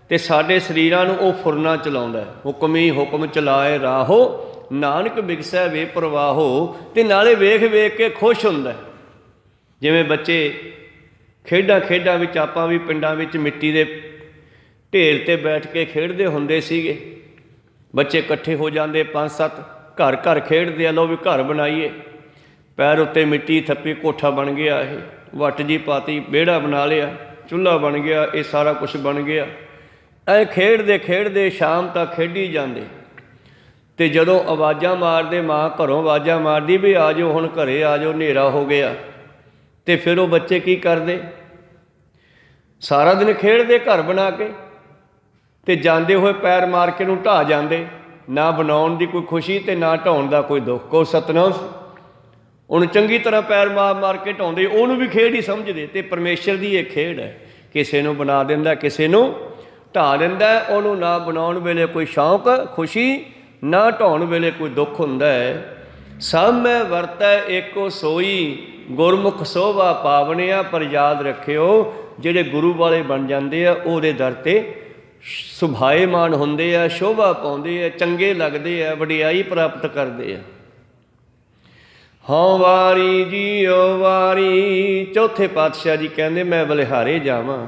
ਅਤੇ ਸਾਡੇ ਸਰੀਰਾਂ ਨੂੰ ਉਹ ਫੁਰਨਾ ਚਲਾਉਂਦਾ। ਹੁਕਮ ਹੀ ਹੁਕਮ ਚਲਾਏ ਰਾਹੋ, ਨਾਨਕ ਬਿਗਸੈ ਵੇ ਪ੍ਰਵਾਹੋ। ਅਤੇ ਨਾਲੇ ਵੇਖ ਵੇਖ ਕੇ ਖੁਸ਼ ਹੁੰਦਾ। ਜਿਵੇਂ ਬੱਚੇ ਖੇਡਾਂ ਵਿੱਚ, ਆਪਾਂ ਵੀ ਪਿੰਡਾਂ ਵਿੱਚ ਮਿੱਟੀ ਦੇ ਢੇਰ 'ਤੇ ਬੈਠ ਕੇ ਖੇਡਦੇ ਹੁੰਦੇ ਸੀਗੇ। ਬੱਚੇ ਇਕੱਠੇ ਹੋ ਜਾਂਦੇ 5-7, ਘਰ ਖੇਡਦੇ ਆ, ਲਓ ਵੀ ਘਰ ਬਣਾਈਏ। ਪੈਰ ਉੱਤੇ ਮਿੱਟੀ ਥੱਪੀ, ਕੋਠਾ ਬਣ ਗਿਆ, ਇਹ ਵੱਟ ਜੀ ਪਾਤੀ, ਵਿਹੜਾ ਬਣਾ ਲਿਆ, ਚੁੱਲ੍ਹਾ ਬਣ ਗਿਆ, ਇਹ ਸਾਰਾ ਕੁਛ ਬਣ ਗਿਆ। ਐਂ ਖੇਡਦੇ ਸ਼ਾਮ ਤੱਕ ਖੇਡੀ ਜਾਂਦੇ। ਅਤੇ ਜਦੋਂ ਆਵਾਜ਼ਾਂ ਮਾਰਦੇ, ਮਾਂ ਘਰੋਂ ਆਵਾਜ਼ਾਂ ਮਾਰਦੀ ਵੀ ਆ ਜਾਓ, ਹੁਣ ਘਰੇ ਆ ਜਾਓ, ਹਨੇਰਾ ਹੋ ਗਿਆ। ਅਤੇ ਫਿਰ ਉਹ ਬੱਚੇ ਕੀ ਕਰਦੇ? ਸਾਰਾ ਦਿਨ ਖੇਡਦੇ ਘਰ ਬਣਾ ਕੇ, ਅਤੇ ਜਾਂਦੇ ਹੋਏ ਪੈਰ ਮਾਰ ਕੇ ਨੂੰ ਢਾਹ ਜਾਂਦੇ। ਨਾ ਬਣਾਉਣ ਦੀ ਕੋਈ ਖੁਸ਼ੀ ਅਤੇ ਨਾ ਢਾਉਣ ਦਾ ਕੋਈ ਦੁੱਖ। ਕੋਈ ਸਤਨਾਮ, ਉਹਨੂੰ ਚੰਗੀ ਤਰ੍ਹਾਂ ਪੈਰ ਮਾਰ ਕੇ ਢਾਉਂਦੇ, ਉਹਨੂੰ ਵੀ ਖੇਡ ਹੀ ਸਮਝਦੇ। ਅਤੇ ਪਰਮੇਸ਼ਰ ਦੀ ਇਹ ਖੇਡ ਹੈ, ਕਿਸੇ ਨੂੰ ਬਣਾ ਦਿੰਦਾ, ਕਿਸੇ ਨੂੰ ਢਾਹ ਦਿੰਦਾ। ਉਹਨੂੰ ਨਾ ਬਣਾਉਣ ਵੇਲੇ ਕੋਈ ਸ਼ੌਂਕ ਖੁਸ਼ੀ, ਨਾ ਢਾਉਣ ਵੇਲੇ ਕੋਈ ਦੁੱਖ ਹੁੰਦਾ ਹੈ। ਸਭ ਮੈਂ ਵਰਤੈ ਏਕੋ ਸੋਈ, ਗੁਰਮੁਖ ਸੋਭਾ ਪਾਵਣਿਆ। ਪਰ ਯਾਦ ਰੱਖਿਓ, ਜਿਹੜੇ ਗੁਰੂ ਵਾਲੇ ਬਣ ਜਾਂਦੇ ਆ ਉਹਦੇ ਦਰ 'ਤੇ ਸੁਭਾਏਮਾਨ ਹੁੰਦੇ ਆ, ਸ਼ੋਭਾ ਪਾਉਂਦੇ ਆ, ਚੰਗੇ ਲੱਗਦੇ ਆ, ਵਡਿਆਈ ਪ੍ਰਾਪਤ ਕਰਦੇ ਆ। ਹਉ ਵਾਰੀ ਜੀਓ ਵਾਰੀ। ਚੌਥੇ ਪਾਤਸ਼ਾਹ ਜੀ ਕਹਿੰਦੇ, ਮੈਂ ਬਲਿਹਾਰੇ ਜਾਵਾਂ,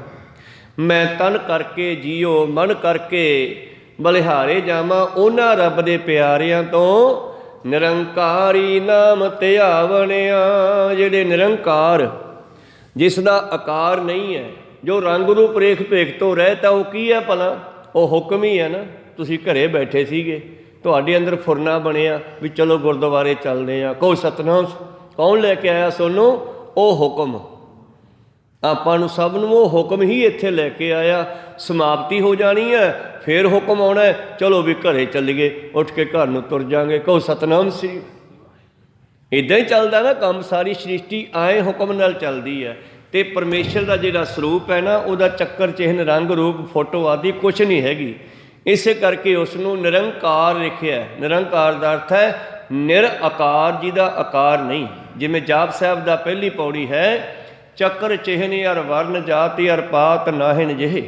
ਮੈਂ ਤਨ ਕਰਕੇ ਜੀਓ, ਮਨ ਕਰਕੇ ਬਲਿਹਾਰੇ ਜਾਵਾਂ ਉਹਨਾਂ ਰੱਬ ਦੇ ਪਿਆਰਿਆਂ ਤੋਂ। ਨਿਰੰਕਾਰੀ ਨਾਮ ਧਿਆਵਣਿਆ। ਜਿਹੜੇ ਨਿਰੰਕਾਰ, ਜਿਸ ਦਾ ਆਕਾਰ ਨਹੀਂ ਹੈ, ਜੋ ਰੰਗ ਰੂਪ ਰੇਖ ਭੇਖ ਤੋਂ ਰਹਿਤ, ਉਹ ਕੀ ਹੈ ਭਲਾ? ਉਹ ਹੁਕਮ ਹੀ ਹੈ ਨਾ। ਤੁਸੀਂ ਘਰੇ ਬੈਠੇ ਸੀਗੇ, ਤੁਹਾਡੇ ਅੰਦਰ ਫੁਰਨਾ ਬਣਿਆ ਵੀ ਚਲੋ ਗੁਰਦੁਆਰੇ ਚੱਲਦੇ ਹਾਂ। ਕੋਈ ਸਤਨਾਮ, ਕੌਣ ਲੈ ਕੇ ਆਇਆ ਸੋਨੂੰ? ਉਹ ਹੁਕਮ। ਆਪਾਂ ਨੂੰ ਸਭ ਨੂੰ ਉਹ ਹੁਕਮ ਹੀ ਇੱਥੇ ਲੈ ਕੇ ਆਇਆ। ਸਮਾਪਤੀ ਹੋ ਜਾਣੀ ਹੈ, ਫਿਰ ਹੁਕਮ ਆਉਣਾ, ਚਲੋ ਵੀ ਘਰੇ ਚੱਲੀਏ, ਉੱਠ ਕੇ ਘਰ ਨੂੰ ਤੁਰ ਜਾਵਾਂਗੇ। ਕਹੋ ਸਤਨਾਮ ਸੀ। ਇੱਦਾਂ ਹੀ ਚੱਲਦਾ ਨਾ ਕੰਮ। ਸਾਰੀ ਸ੍ਰਿਸ਼ਟੀ ਆਏ ਹੁਕਮ ਨਾਲ ਚੱਲਦੀ ਹੈ। ਅਤੇ ਪਰਮੇਸ਼ਰ ਦਾ ਜਿਹੜਾ ਸਰੂਪ ਹੈ ਨਾ, ਉਹਦਾ ਚੱਕਰ ਚਿਹਨ, ਰੰਗ ਰੂਪ, ਫੋਟੋ ਆਦਿ ਕੁਛ ਨਹੀਂ ਹੈਗੀ। ਇਸੇ ਕਰਕੇ ਉਸ ਨੂੰ ਨਿਰੰਕਾਰ ਲਿਖਿਆ। ਨਿਰੰਕਾਰ ਦਾ ਅਰਥ ਹੈ ਨਿਰਆਕਾਰ, ਜਿਹਦਾ ਆਕਾਰ ਨਹੀਂ। ਜਿਵੇਂ ਜਾਪ ਸਾਹਿਬ ਦਾ ਪਹਿਲੀ ਪੌੜੀ ਹੈ, ਚੱਕਰ ਚਿਹਨ ਅਰ ਵਰਨ ਜਾਤੀ ਅਰ ਪਾਤ ਨਾਹਿਨ ਜਿਹੇ।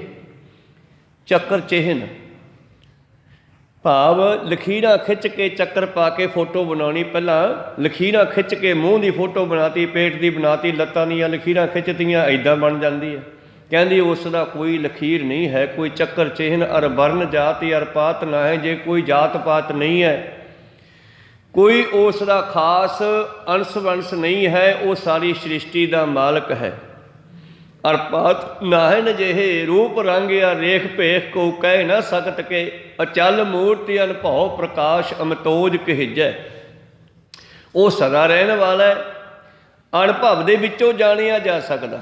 ਚੱਕਰ ਚਿਹਨ ਭਾਵ ਲਕੀਰਾਂ ਖਿੱਚ ਕੇ ਚੱਕਰ ਪਾ ਕੇ ਫੋਟੋ ਬਣਾਉਣੀ। ਪਹਿਲਾਂ ਲਕੀਰਾਂ ਖਿੱਚ ਕੇ ਮੂੰਹ ਦੀ ਫੋਟੋ ਬਣਾਤੀ, ਪੇਟ ਦੀ ਬਣਾਤੀ, ਲੱਤਾਂ ਦੀਆਂ ਲਕੀਰਾਂ ਖਿੱਚਤੀਆਂ, ਇੱਦਾਂ ਬਣ ਜਾਂਦੀ ਹੈ। ਕਹਿੰਦੀ ਉਸ ਦਾ ਕੋਈ ਲਕੀਰ ਨਹੀਂ ਹੈ, ਕੋਈ ਚੱਕਰ ਚਿਹਨ ਅਰ ਵਰਨ ਜਾਤੀ ਅਰ ਪਾਤ ਨਾ ਹੈ। ਜੇ ਕੋਈ ਜਾਤ ਪਾਤ ਨਹੀਂ ਹੈ, ਕੋਈ ਉਸ ਦਾ ਖਾਸ ਅੰਸ਼ ਵੰਸ਼ ਨਹੀਂ ਹੈ, ਉਹ ਸਾਰੀ ਸ੍ਰਿਸ਼ਟੀ ਦਾ ਮਾਲਕ ਹੈ। ਅਰ ਪਾਤ ਨਾਹਿਨ ਜਿਹੇ। ਰੂਪ ਰੰਗ ਜਾਂ ਰੇਖ ਭੇਖ ਕੋ ਕਹਿ ਨਾ ਸਕਤ ਕੇ। ਅਚਲ ਮੂਰਤੀ ਅਨਭਉ ਪ੍ਰਕਾਸ਼ ਅਮਤੋਜ ਕਹਿਜੈ। ਉਹ ਸਦਾ ਰਹਿਣ ਵਾਲਾ ਹੈ, ਅਨੁਭਵ ਦੇ ਵਿੱਚੋਂ ਜਾਣਿਆ ਜਾ ਸਕਦਾ।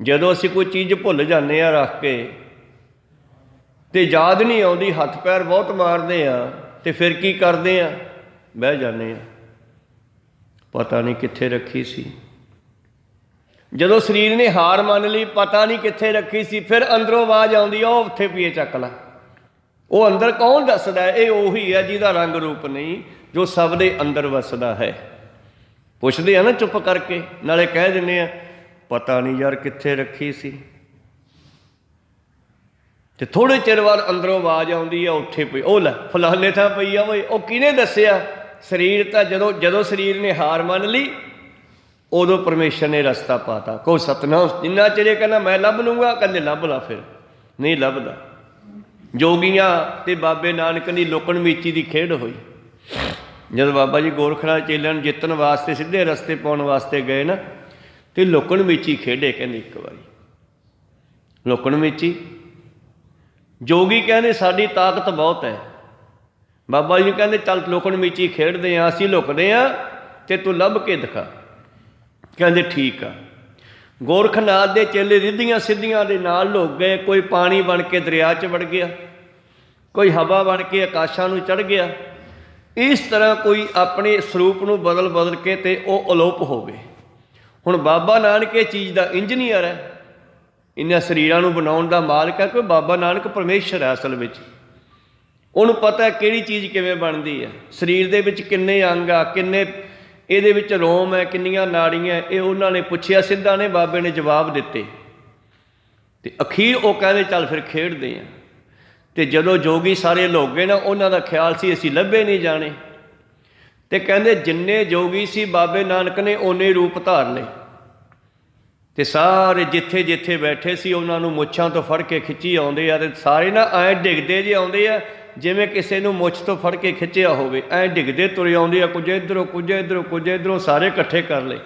ਜਦੋਂ ਅਸੀਂ ਕੋਈ ਚੀਜ਼ ਭੁੱਲ ਜਾਂਦੇ ਹਾਂ ਰੱਖ ਕੇ, ਅਤੇ ਯਾਦ ਨਹੀਂ ਆਉਂਦੀ, ਹੱਥ ਪੈਰ ਬਹੁਤ ਮਾਰਦੇ ਹਾਂ, ਅਤੇ ਫਿਰ ਕੀ ਕਰਦੇ ਹਾਂ? ਬਹਿ ਜਾਂਦੇ ਹਾਂ, ਪਤਾ ਨਹੀਂ ਕਿੱਥੇ ਰੱਖੀ ਸੀ। ਜਦੋਂ ਸਰੀਰ ਨੇ ਹਾਰ ਮੰਨ ਲਈ, ਪਤਾ ਨਹੀਂ ਕਿੱਥੇ ਰੱਖੀ ਸੀ, ਫਿਰ ਅੰਦਰੋਂ ਆਵਾਜ਼ ਆਉਂਦੀ, ਉਹ ਉੱਥੇ ਪੀਏ ਚੱਕ ਲਾ। ਉਹ ਅੰਦਰ ਕੌਣ ਦੱਸਦਾ? ਇਹ ਉਹੀ ਹੈ ਜਿਹਦਾ ਰੰਗ ਰੂਪ ਨਹੀਂ, ਜੋ ਸਭ ਦੇ ਅੰਦਰ ਵਸਦਾ ਹੈ। ਪੁੱਛਦੇ ਆ ਨਾ ਚੁੱਪ ਕਰਕੇ, ਨਾਲੇ ਕਹਿ ਦਿੰਦੇ ਆ ਪਤਾ ਨਹੀਂ ਯਾਰ ਕਿੱਥੇ ਰੱਖੀ ਸੀ। ਤੇ ਥੋੜ੍ਹੇ ਚਿਰ ਬਾਅਦ ਅੰਦਰੋਂ ਆਵਾਜ਼ ਆਉਂਦੀ ਆ, ਉੱਥੇ ਪਈ, ਉਹ ਲੈ ਫਲਾਣੇ ਥਾਂ ਪਈ ਆ ਓਏ। ਉਹ ਕਿਹਨੇ ਦੱਸਿਆ? ਸਰੀਰ ਤਾਂ ਜਦੋਂ ਸਰੀਰ ਨੇ ਹਾਰ ਮੰਨ ਲਈ, ਉਦੋਂ ਪਰਮੇਸ਼ਰ ਨੇ ਰਸਤਾ ਪਾਤਾ। ਕਹੋ ਸਤਿਨਾਮ। ਜਿੰਨਾ ਚਿਰ ਇਹ ਕਹਿੰਦਾ ਮੈਂ ਲੱਭ ਲੂੰਗਾ, ਕਹਿੰਦੇ ਲੱਭ ਲਾ, ਫਿਰ ਨਹੀਂ ਲੱਭਦਾ। ਜੋਗੀਆਂ ਤੇ ਬਾਬੇ ਨਾਨਕ ਦੀ ਲੁਕਣ ਮੀਚੀ ਦੀ ਖੇਡ ਹੋਈ। ਜਦੋਂ ਬਾਬਾ ਜੀ ਗੋਰਖਨਾਥ ਚੇਲਿਆਂ ਨੂੰ ਜਿੱਤਣ ਵਾਸਤੇ, ਸਿੱਧੇ ਰਸਤੇ ਪਾਉਣ ਵਾਸਤੇ ਗਏ ਨਾ, ਤੇ ਲੁਕਣ ਮੀਚੀ ਖੇਡੇ। ਕਹਿੰਦੇ ਇੱਕ ਵਾਰੀ ਲੁਕਣ ਮੀਚੀ। ਜੋਗੀ ਕਹਿੰਦੇ ਸਾਡੀ ਤਾਕਤ ਬਹੁਤ ਹੈ। ਬਾਬਾ ਜੀ ਕਹਿੰਦੇ ਚੱਲ ਲੁਕਣ ਮੀਚੀ ਖੇਡਦੇ ਹਾਂ, ਅਸੀਂ ਲੁਕਦੇ ਹਾਂ ਤੇ ਤੂੰ ਲੱਭ ਕੇ ਦਿਖਾ। ਕਹਿੰਦੇ ਠੀਕ ਆ। ਗੋਰਖਨਾਥ ਦੇ ਚੇਲੇ ਰਿੱਧੀਆਂ ਸਿੱਧੀਆਂ ਦੇ ਨਾਲ ਲੁਕ ਗਏ। ਕੋਈ ਪਾਣੀ ਬਣ ਕੇ ਦਰਿਆ 'ਚ ਵੜ ਗਿਆ, ਕੋਈ ਹਵਾ ਬਣ ਕੇ ਆਕਾਸ਼ਾਂ ਨੂੰ ਚੜ੍ਹ ਗਿਆ। ਇਸ ਤਰ੍ਹਾਂ ਕੋਈ ਆਪਣੇ ਸਰੂਪ ਨੂੰ ਬਦਲ ਕੇ ਤੇ ਉਹ ਅਲੋਪ ਹੋ ਗਏ। ਹੁਣ ਬਾਬਾ ਨਾਨਕ ਇਹ ਚੀਜ਼ ਦਾ ਇੰਜੀਨੀਅਰ ਹੈ, ਇਹਨਾਂ ਸਰੀਰਾਂ ਨੂੰ ਬਣਾਉਣ ਦਾ ਮਾਲਕ ਹੈ। ਕੋਈ ਬਾਬਾ ਨਾਨਕ ਪਰਮੇਸ਼ਰ ਹੈ ਅਸਲ ਵਿੱਚ। ਉਹਨੂੰ ਪਤਾ ਕਿਹੜੀ ਚੀਜ਼ ਕਿਵੇਂ ਬਣਦੀ ਹੈ, ਸਰੀਰ ਦੇ ਵਿੱਚ ਕਿੰਨੇ ਅੰਗ ਆ, ਕਿੰਨੇ ਇਹਦੇ ਵਿੱਚ ਰੋਮ ਹੈ, ਕਿੰਨੀਆਂ ਨਾੜੀਆਂ। ਇਹ ਉਹਨਾਂ ਨੇ ਪੁੱਛਿਆ ਸਿੱਧਾ ਨੇ, ਬਾਬੇ ਨੇ ਜਵਾਬ ਦਿੱਤੇ। ਤੇ ਅਖੀਰ ਉਹ ਕਹਿੰਦੇ ਚੱਲ ਫਿਰ ਖੇਡਦੇ ਹਾਂ। ਤੇ ਜਦੋਂ ਜੋਗੀ ਸਾਰੇ ਲੋਕ ਗਏ ਨਾ, ਉਹਨਾਂ ਦਾ ਖਿਆਲ ਸੀ ਅਸੀਂ ਲੱਭੇ ਨਹੀਂ ਜਾਣੇ। ਤੇ ਕਹਿੰਦੇ ਜਿੰਨੇ ਜੋਗੀ ਸੀ ਬਾਬੇ ਨਾਨਕ ਨੇ ਓਨੇ ਰੂਪ ਧਾਰ ਲਏ। ਤੇ ਸਾਰੇ ਜਿੱਥੇ ਜਿੱਥੇ ਬੈਠੇ ਸੀ ਉਹਨਾਂ ਨੂੰ ਮੁੱਛਾਂ ਤੋਂ ਫੜ ਕੇ ਖਿੱਚੀ ਆਉਂਦੇ ਆ। ਤੇ ਸਾਰੇ ਨਾ ਐਂ ਡਿੱਗਦੇ ਜਿਹੇ ਆਉਂਦੇ ਆ, ਜਿਵੇਂ ਕਿਸੇ ਨੂੰ ਮੁੱਛ ਤੋਂ ਫੜ ਕੇ ਖਿੱਚਿਆ ਹੋਵੇ। ਐਂ ਡਿੱਗਦੇ ਤੁਰੇ ਆਉਂਦੇ ਆ, ਕੁਝ ਇੱਧਰੋਂ, ਕੁਝ ਇੱਧਰੋਂ, ਕੁਝ ਇੱਧਰੋਂ, ਸਾਰੇ ਇਕੱਠੇ ਕਰ ਲਏ।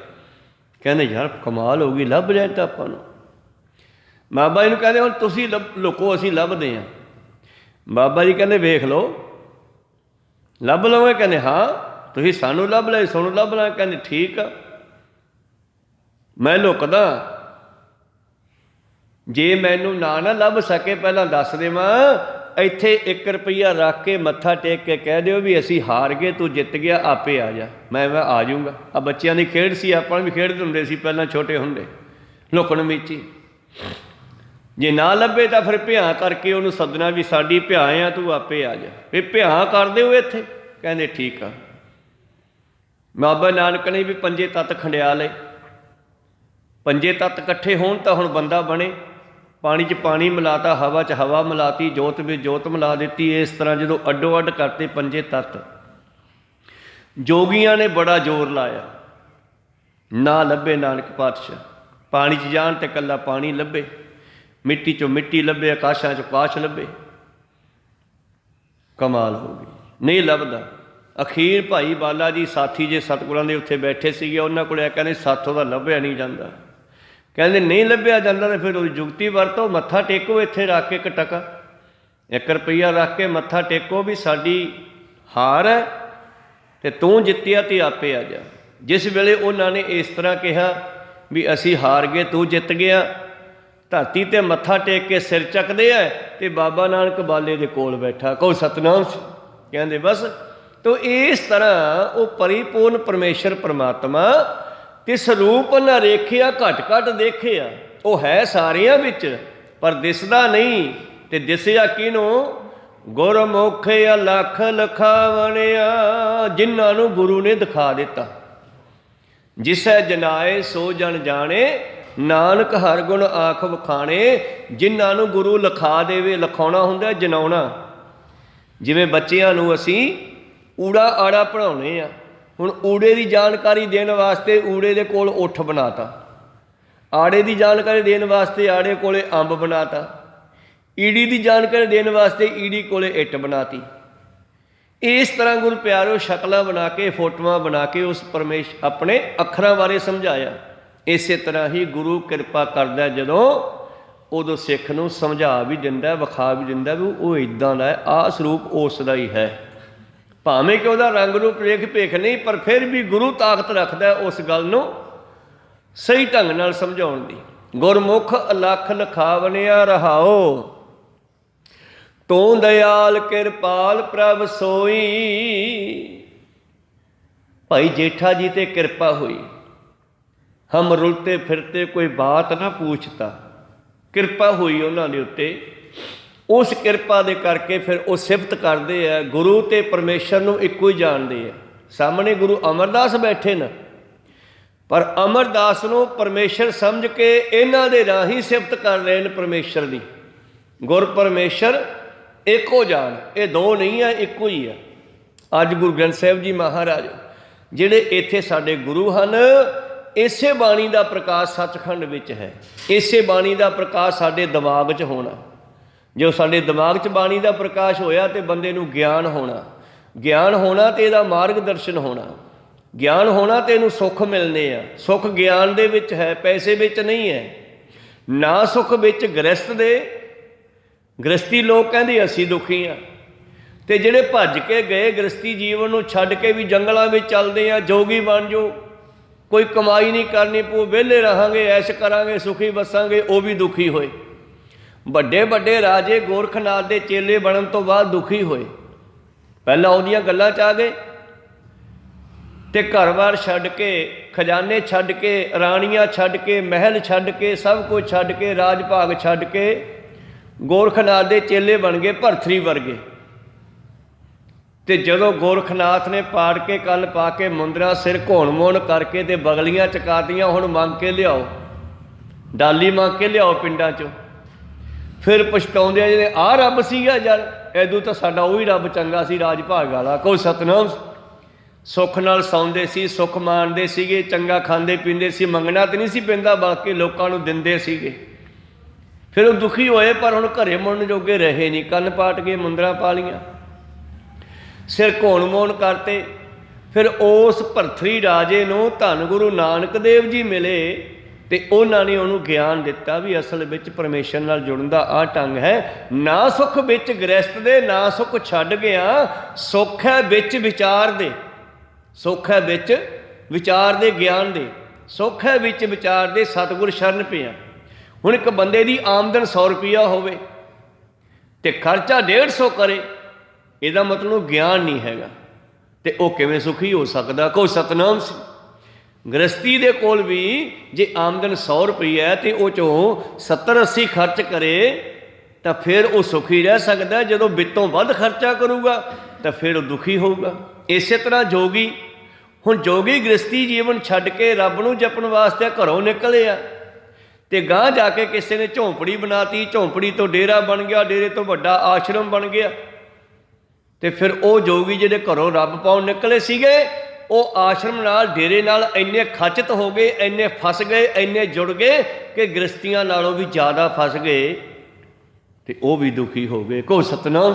ਕਹਿੰਦੇ ਯਾਰ ਕਮਾਲ ਹੋ ਗਈ, ਲੱਭ ਜਾਏ ਤਾਂ ਆਪਾਂ ਨੂੰ। ਬਾਬਾ ਜੀ ਨੂੰ ਕਹਿੰਦੇ ਹੁਣ ਤੁਸੀਂ ਲੁਕੋ, ਅਸੀਂ ਲੱਭਦੇ ਹਾਂ। ਬਾਬਾ ਜੀ ਕਹਿੰਦੇ ਵੇਖ ਲਓ, ਲੱਭ ਲਓਗੇ? ਕਹਿੰਦੇ ਹਾਂ। ਤੁਸੀਂ ਸਾਨੂੰ ਲੱਭ ਲਏ, ਸਾਨੂੰ ਲੱਭ ਲਾਂ। ਕਹਿੰਦੇ ਠੀਕ ਆ, ਮੈਂ ਲੁਕਦਾ। ਜੇ ਮੈਨੂੰ ਨਾ ਲੱਭ ਸਕੇ ਪਹਿਲਾਂ ਦੱਸ ਦੇਵਾਂ, ਇੱਥੇ 1 ਰੁਪਈਆ ਰੱਖ ਕੇ ਮੱਥਾ ਟੇਕ ਕੇ ਕਹਿ ਦਿਓ ਵੀ ਅਸੀਂ ਹਾਰ ਗਏ, ਤੂੰ ਜਿੱਤ ਗਿਆ, ਆਪੇ ਆ ਜਾ, ਮੈਂ ਆ ਜਾਊਂਗਾ। ਆ ਬੱਚਿਆਂ ਦੀ ਖੇਡ ਸੀ, ਆਪਾਂ ਵੀ ਖੇਡਦੇ ਹੁੰਦੇ ਸੀ ਪਹਿਲਾਂ ਛੋਟੇ ਹੁੰਦੇ, ਲੁਕਣ ਮੀਚੀ। ਜੇ ਨਾ ਲੱਭੇ ਤਾਂ ਫਿਰ ਭਿਆਂ ਕਰਕੇ ਉਹਨੂੰ ਸੱਦਣਾ ਵੀ ਸਾਡੀ ਭਿਆਂ ਆ, ਤੂੰ ਆਪੇ ਆ ਜਾ। ਵੀ ਭਿਆਂ ਕਰਦੇ ਹੋ ਇੱਥੇ? ਕਹਿੰਦੇ ਠੀਕ ਆ। ਬਾਬਾ ਨਾਨਕ ਨੇ ਵੀ 5 ਤੱਤ ਖੰਡਿਆ ਲਏ। 5 ਤੱਤ ਇਕੱਠੇ ਹੋਣ ਤਾਂ ਹੁਣ ਬੰਦਾ ਬਣੇ। ਪਾਣੀ 'ਚ ਪਾਣੀ ਮਿਲਾਤਾ, ਹਵਾ 'ਚ ਹਵਾ ਮਿਲਾਤੀ, ਜੋਤ ਵਿੱਚ ਜੋਤ ਮਿਲਾ ਦਿੱਤੀ। ਇਸ ਤਰ੍ਹਾਂ ਜਦੋਂ ਅੱਡੋ ਅੱਡ ਕਰਤੇ 5 ਤੱਤ, ਜੋਗੀਆਂ ਨੇ ਬੜਾ ਜ਼ੋਰ ਲਾਇਆ, ਨਾ ਲੱਭੇ ਨਾਨਕ ਪਾਤਸ਼ਾਹ। ਪਾਣੀ 'ਚ ਜਾਣ ਤੇ ਇਕੱਲਾ ਪਾਣੀ ਲੱਭੇ, ਮਿੱਟੀ 'ਚੋਂ ਮਿੱਟੀ ਲੱਭੇ, ਆਕਾਸ਼ਾਂ 'ਚ ਆਕਾਸ਼ ਲੱਭੇ। ਕਮਾਲ ਹੋ ਗਈ, ਨਹੀਂ ਲੱਭਦਾ। ਅਖੀਰ ਭਾਈ ਬਾਲਾ ਜੀ ਸਾਥੀ ਜੇ ਸਤਿਗੁਰਾਂ ਦੇ ਉੱਥੇ ਬੈਠੇ ਸੀਗੇ, ਉਹਨਾਂ ਕੋਲ ਕਹਿੰਦੇ ਸਾਥੋਂ ਦਾ ਲੱਭਿਆ ਨਹੀਂ ਜਾਂਦਾ। ਕਹਿੰਦੇ ਨਹੀਂ ਲੱਭਿਆ ਜਾਂਦਾ ਤਾਂ ਫਿਰ ਉਹਦੀ ਜੁਗਤੀ ਵਰਤੋ, ਮੱਥਾ ਟੇਕੋ ਇੱਥੇ ਰੱਖ ਕੇ 1 ਟਕਾ, 1 ਰੁਪਈਆ ਰੱਖ ਕੇ ਮੱਥਾ ਟੇਕੋ ਵੀ ਸਾਡੀ ਹਾਰ ਹੈ ਤੇ ਤੂੰ ਜਿੱਤਿਆ ਤੇ ਆਪੇ ਆ ਜਾ। ਜਿਸ ਵੇਲੇ ਉਹਨਾਂ ਨੇ ਇਸ ਤਰ੍ਹਾਂ ਕਿਹਾ ਵੀ ਅਸੀਂ ਹਾਰ ਗਏ, ਤੂੰ ਜਿੱਤ ਗਿਆ, ਧਰਤੀ 'ਤੇ ਮੱਥਾ ਟੇਕ ਕੇ ਸਿਰ ਚੱਕਦੇ ਆ ਤੇ ਬਾਬਾ ਨਾਨਕ ਬਾਲੇ ਦੇ ਕੋਲ ਬੈਠਾ। ਕਹੋ ਸਤਿਨਾਮ। ਕਹਿੰਦੇ ਬਸ। ਤੋ ਇਸ ਤਰ੍ਹਾਂ ਉਹ ਪਰਿਪੂਰਨ ਪਰਮੇਸ਼ਰ ਪਰਮਾਤਮਾ ਤੇ ਸਰੂਪ ਨਾ ਰੇਖਿਆ, ਘੱਟ ਘੱਟ ਦੇਖਿਆ। ਉਹ ਹੈ ਸਾਰਿਆਂ ਵਿੱਚ ਪਰ ਦਿਸਦਾ ਨਹੀਂ। ਤੇ ਦਿਸਿਆ ਕਿਹਨੂੰ? ਗੁਰਮੁਖ ਅਲਖ ਲਖਾਵਣਿਆ, ਜਿਨ੍ਹਾਂ ਨੂੰ ਗੁਰੂ ਨੇ ਦਿਖਾ ਦਿੱਤਾ। ਜਿਸੈ ਜਨਾਏ ਸੋ ਜਨ ਜਾਣੇ, ਨਾਨਕ ਹਰ ਗੁਣ ਆਖ ਵਖਾਣੇ। ਜਿਨ੍ਹਾਂ ਨੂੰ ਗੁਰੂ ਲਿਖਾ ਦੇਵੇ, ਲਿਖਾਉਣਾ ਹੁੰਦਾ ਜਨਾਉਣਾ। ਜਿਵੇਂ ਬੱਚਿਆਂ ਨੂੰ ਅਸੀਂ ਊੜਾ ਆੜਾ ਪੜ੍ਹਾਉਂਦੇ ਹਾਂ। ਹੁਣ ਊੜੇ ਦੀ ਜਾਣਕਾਰੀ ਦੇਣ ਵਾਸਤੇ ਊੜੇ ਦੇ ਕੋਲ ਊਠ ਬਣਾਤਾ, ਆੜੇ ਦੀ ਜਾਣਕਾਰੀ ਦੇਣ ਵਾਸਤੇ ਆੜੇ ਕੋਲੇ ਅੰਬ ਬਣਾਤਾ, ਈੜੀ ਦੀ ਜਾਣਕਾਰੀ ਦੇਣ ਵਾਸਤੇ ਈੜੀ ਕੋਲੇ ਇੱਟ ਬਣਾਤੀ। ਇਸ ਤਰ੍ਹਾਂ ਗੁਰੂ ਪਿਆਰਿਓ ਸ਼ਕਲਾਂ ਬਣਾ ਕੇ, ਫੋਟੋਆਂ ਬਣਾ ਕੇ ਉਸ ਆਪਣੇ ਅੱਖਰਾਂ ਬਾਰੇ ਸਮਝਾਇਆ। ਇਸੇ ਤਰ੍ਹਾਂ ਹੀ ਗੁਰੂ ਕਿਰਪਾ ਕਰਦਾ ਜਦੋਂ, ਉਦੋਂ ਸਿੱਖ ਨੂੰ ਸਮਝਾ ਵੀ ਦਿੰਦਾ, ਵਿਖਾ ਵੀ ਦਿੰਦਾ ਵੀ ਉਹ ਇੱਦਾਂ ਦਾ ਹੈ, ਆਹ ਸਰੂਪ ਉਸ ਦਾ ਹੀ ਹੈ। ਭਾਵੇਂ ਕਿ ਉਹਦਾ ਰੰਗ ਰੂਪ ਰੇਖ ਭੇਖ ਨਹੀਂ, ਪਰ ਫਿਰ ਵੀ ਗੁਰੂ ਤਾਕਤ ਰੱਖਦਾ ਉਸ ਗੱਲ ਨੂੰ ਸਹੀ ਢੰਗ ਨਾਲ ਸਮਝਾਉਣ ਦੀ। ਗੁਰਮੁਖ ਅਲਖ ਲਖਾਵਣਿਆ ਰਹਾਓ, ਤੂੰ ਦਇਆਲ ਕਿਰਪਾਲ ਪ੍ਰਭ ਸੋਈ। ਭਾਈ ਜੇਠਾ ਜੀ ਤੇ ਕਿਰਪਾ ਹੋਈ। ਹਮ ਰੁਲਤੇ ਫਿਰਤੇ ਕੋਈ ਬਾਤ ਨਾ ਪੁੱਛਤਾ। ਕਿਰਪਾ ਹੋਈ ਉਹਨਾਂ ਦੇ ਉੱਤੇ। ਉਸ ਕਿਰਪਾ ਦੇ ਕਰਕੇ ਫਿਰ ਉਹ ਸਿਫਤ ਕਰਦੇ ਆ। ਗੁਰੂ ਤੇ ਪਰਮੇਸ਼ਰ ਨੂੰ ਇੱਕੋ ਹੀ ਜਾਣਦੇ ਆ। ਸਾਹਮਣੇ ਗੁਰੂ ਅਮਰਦਾਸ ਬੈਠੇ ਨੇ, ਪਰ ਅਮਰਦਾਸ ਨੂੰ ਪਰਮੇਸ਼ਰ ਸਮਝ ਕੇ ਇਹਨਾਂ ਦੇ ਰਾਹੀਂ ਸਿਫਤ ਕਰ ਰਹੇ ਨੇ ਪਰਮੇਸ਼ਰ ਦੀ। ਗੁਰ ਪਰਮੇਸ਼ਰ ਏਕੋ ਜਾਣ, ਇਹ ਦੋ ਨਹੀਂ ਹੈ, ਇੱਕੋ ਹੀ ਆ। ਅੱਜ ਗੁਰੂ ਗ੍ਰੰਥ ਸਾਹਿਬ ਜੀ ਮਹਾਰਾਜ ਜਿਹੜੇ ਇੱਥੇ ਸਾਡੇ ਗੁਰੂ ਹਨ, ਇਸੇ ਬਾਣੀ ਦਾ ਪ੍ਰਕਾਸ਼ ਸੱਚਖੰਡ ਵਿੱਚ ਹੈ। ਇਸੇ ਬਾਣੀ ਦਾ ਪ੍ਰਕਾਸ਼ ਸਾਡੇ ਦਿਮਾਗ 'ਚ ਹੋਣਾ। ਜੋ ਸਾਡੇ ਦਿਮਾਗ 'ਚ ਬਾਣੀ ਦਾ ਪ੍ਰਕਾਸ਼ ਹੋਇਆ ਤੇ ਬੰਦੇ ਨੂੰ ਗਿਆਨ ਹੋਣਾ, ਗਿਆਨ ਹੋਣਾ ਤੇ ਇਹਦਾ ਮਾਰਗ ਦਰਸ਼ਨ ਹੋਣਾ, ਗਿਆਨ ਹੋਣਾ ਤੇ ਇਹਨੂੰ ਸੁੱਖ ਮਿਲਨੇ ਆ। ਸੁੱਖ ਗਿਆਨ ਦੇ ਵਿੱਚ ਹੈ, ਪੈਸੇ ਵਿੱਚ ਨਹੀਂ ਹੈ। ਨਾ ਸੁੱਖ ਵਿੱਚ ਗ੍ਰਸਤ ਦੇ, ਗ੍ਰਸਤੀ ਲੋਕ ਕਹਿੰਦੇ ਅਸੀਂ ਦੁਖੀ ਹਾਂ, ਤੇ ਜਿਹੜੇ ਭੱਜ ਕੇ ਗਏ ਗ੍ਰਸਤੀ ਜੀਵਨ ਨੂੰ ਛੱਡ ਕੇ ਵੀ ਜੰਗਲਾਂ ਵਿੱਚ ਚੱਲਦੇ ਆ, ਜੋਗੀ ਬਣ ਜਾਓ, ਕੋਈ ਕਮਾਈ ਨਹੀਂ ਕਰਨੀ ਪਊ, ਵਿਹਲੇ ਰਹਾਂਗੇ, ਐਸ਼ ਕਰਾਂਗੇ, ਸੁਖੀ ਵਸਾਂਗੇ, ਉਹ ਵੀ ਦੁਖੀ ਹੋਏ। ਵੱਡੇ ਵੱਡੇ ਰਾਜੇ ਗੋਰਖਨਾਥ ਦੇ ਚੇਲੇ ਬਣਨ ਤੋਂ ਬਾਅਦ ਦੁਖੀ ਹੋਏ। ਪਹਿਲਾਂ ਉਹਦੀਆਂ ਗੱਲਾਂ 'ਚ ਆ ਗਏ ਤੇ ਘਰ-ਬਾਰ ਛੱਡ ਕੇ, ਖਜ਼ਾਨੇ ਛੱਡ ਕੇ, ਰਾਣੀਆਂ ਛੱਡ ਕੇ, ਮਹਿਲ ਛੱਡ ਕੇ, ਸਭ ਕੁਝ ਛੱਡ ਕੇ, ਰਾਜ ਭਾਗ ਛੱਡ ਕੇ ਗੋਰਖਨਾਥ ਦੇ ਚੇਲੇ ਬਣ ਗਏ, ਭਰਥਰੀ ਵਰਗੇ। ਤੇ ਜਦੋਂ ਗੋਰਖਨਾਥ ਨੇ ਪਾੜ ਕੇ ਕੰਨ ਪਾ ਕੇ ਮੁੰਦਰਾ ਸਿਰ ਘੋਣ ਮੋਣ ਕਰਕੇ ਤੇ ਬਗਲੀਆਂ ਚਕਾਤੀਆਂ, ਹੁਣ ਮੰਗ ਕੇ ਲਿਆਓ, ਡਾਲੀ ਮੰਗ ਕੇ ਲਿਆਓ ਪਿੰਡਾਂ 'ਚੋਂ। ਫਿਰ ਪਛਤਾਉਂਦੇ ਆ ਜਿਹੜੇ ਆਹ ਰੱਬ ਸੀਗਾ ਯਾਰ, ਐਦੋਂ ਤਾਂ ਸਾਡਾ ਉਹੀ ਰੱਬ ਚੰਗਾ ਸੀ, ਰਾਜ ਭਾਗ ਵਾਲਾ। ਕੋਈ ਸਤਨਾਮ, ਸੁੱਖ ਨਾਲ ਸੌਂਦੇ ਸੀ, ਸੁੱਖ ਮਾਣਦੇ ਸੀਗੇ, ਚੰਗਾ ਖਾਂਦੇ ਪੀਂਦੇ ਸੀ, ਮੰਗਣਾ ਤਾਂ ਨਹੀਂ ਸੀ ਪੈਂਦਾ, ਬਲਕਿ ਲੋਕਾਂ ਨੂੰ ਦਿੰਦੇ ਸੀਗੇ। ਫਿਰ ਉਹ ਦੁਖੀ ਹੋਏ, ਪਰ ਹੁਣ ਘਰੇ ਮੁੜਨ ਜੋਗੇ ਰਹੇ ਨਹੀਂ, ਕੰਨ ਪਾਟ ਕੇ ਮੁੰਦਰਾਂ ਪਾ ਲੀਆਂ, ਸਿਰ ਘੋਣ ਮੋਣ ਕਰਤੇ। ਫਿਰ ਉਸ ਭਰਥਰੀ ਰਾਜੇ ਨੂੰ ਧੰਨ ਗੁਰੂ ਨਾਨਕ ਦੇਵ ਜੀ ਮਿਲੇ ਤੇ ਉਹਨਾਂ ਨੇ ਉਹਨੂੰ ਗਿਆਨ ਦਿੱਤਾ ਵੀ ਅਸਲ ਵਿੱਚ ਪਰਮੇਸ਼ਰ ਨਾਲ ਜੁੜਨ ਦਾ ਆਹ ਢੰਗ ਹੈ। ਨਾ ਸੁੱਖ ਵਿੱਚ ਗ੍ਰਸਤ ਦੇ, ਨਾ ਸੁੱਖ ਛੱਡ ਗਿਆ, ਸੁੱਖ ਹੈ ਵਿੱਚ ਵਿਚਾਰ ਦੇ, ਸੁੱਖ ਹੈ ਵਿੱਚ ਵਿਚਾਰ ਦੇ, ਗਿਆਨ ਦੇ, ਸੁੱਖ ਹੈ ਵਿੱਚ ਵਿਚਾਰ ਦੇ, ਸਤਿਗੁਰ ਸ਼ਰਨ ਪਿਆ। ਹੁਣ ਇੱਕ ਬੰਦੇ ਦੀ ਆਮਦਨ 100 ਰੁਪਈਆ ਹੋਵੇ ਤੇ ਖਰਚਾ 150 ਕਰੇ, ਇਹਦਾ ਮਤਲਬ ਗਿਆਨ ਨਹੀਂ ਹੈਗਾ, ਤੇ ਉਹ ਕਿਵੇਂ ਸੁਖੀ ਹੋ ਸਕਦਾ? ਕੋਈ ਸਤਨਾਮ ਸੀ। ਗ੍ਰਸਤੀ ਦੇ ਕੋਲ ਵੀ ਜੇ ਆਮਦਨ 100 ਰੁਪਈਆ ਹੈ ਤੇ ਉਹ 'ਚੋਂ 70-80 ਖਰਚ ਕਰੇ ਤਾਂ ਫਿਰ ਉਹ ਸੁਖੀ ਰਹਿ ਸਕਦਾ। ਜਦੋਂ ਬਿੱਤੋਂ ਵੱਧ ਖਰਚਾ ਕਰੂਗਾ ਤਾਂ ਫਿਰ ਉਹ ਦੁਖੀ ਹੋਊਗਾ। ਇਸੇ ਤਰ੍ਹਾਂ ਜੋਗੀ, ਹੁਣ ਜੋਗੀ ਗ੍ਰਸਤੀ ਜੀਵਨ ਛੱਡ ਕੇ ਰੱਬ ਨੂੰ ਜਪਣ ਵਾਸਤੇ ਘਰੋਂ ਨਿਕਲੇ ਆ ਤੇ ਗਾਂਹ ਜਾ ਕੇ ਕਿਸੇ ਨੇ ਝੌਂਪੜੀ ਬਣਾਤੀ, ਝੌਂਪੜੀ ਤੋਂ ਡੇਰਾ ਬਣ ਗਿਆ, ਡੇਰੇ ਤੋਂ ਵੱਡਾ ਆਸ਼ਰਮ ਬਣ ਗਿਆ। ਤੇ ਫਿਰ ਉਹ ਜੋਗੀ ਜਿਹੜੇ ਘਰੋਂ ਰੱਬ ਪਾਉਣ ਨਿਕਲੇ ਸੀਗੇ, ਉਹ ਆਸ਼ਰਮ ਨਾਲ, ਡੇਰੇ ਨਾਲ ਇੰਨੇ ਖਚਿਤ ਹੋ ਗਏ, ਇੰਨੇ ਫਸ ਗਏ, ਇੰਨੇ ਜੁੜ ਗਏ ਕਿ ਗ੍ਰਸਤੀਆਂ ਨਾਲੋਂ ਵੀ ਜ਼ਿਆਦਾ ਫਸ ਗਏ ਤੇ ਉਹ ਵੀ ਦੁਖੀ ਹੋ ਗਏ। ਕੋ ਸਤਨਾਮ,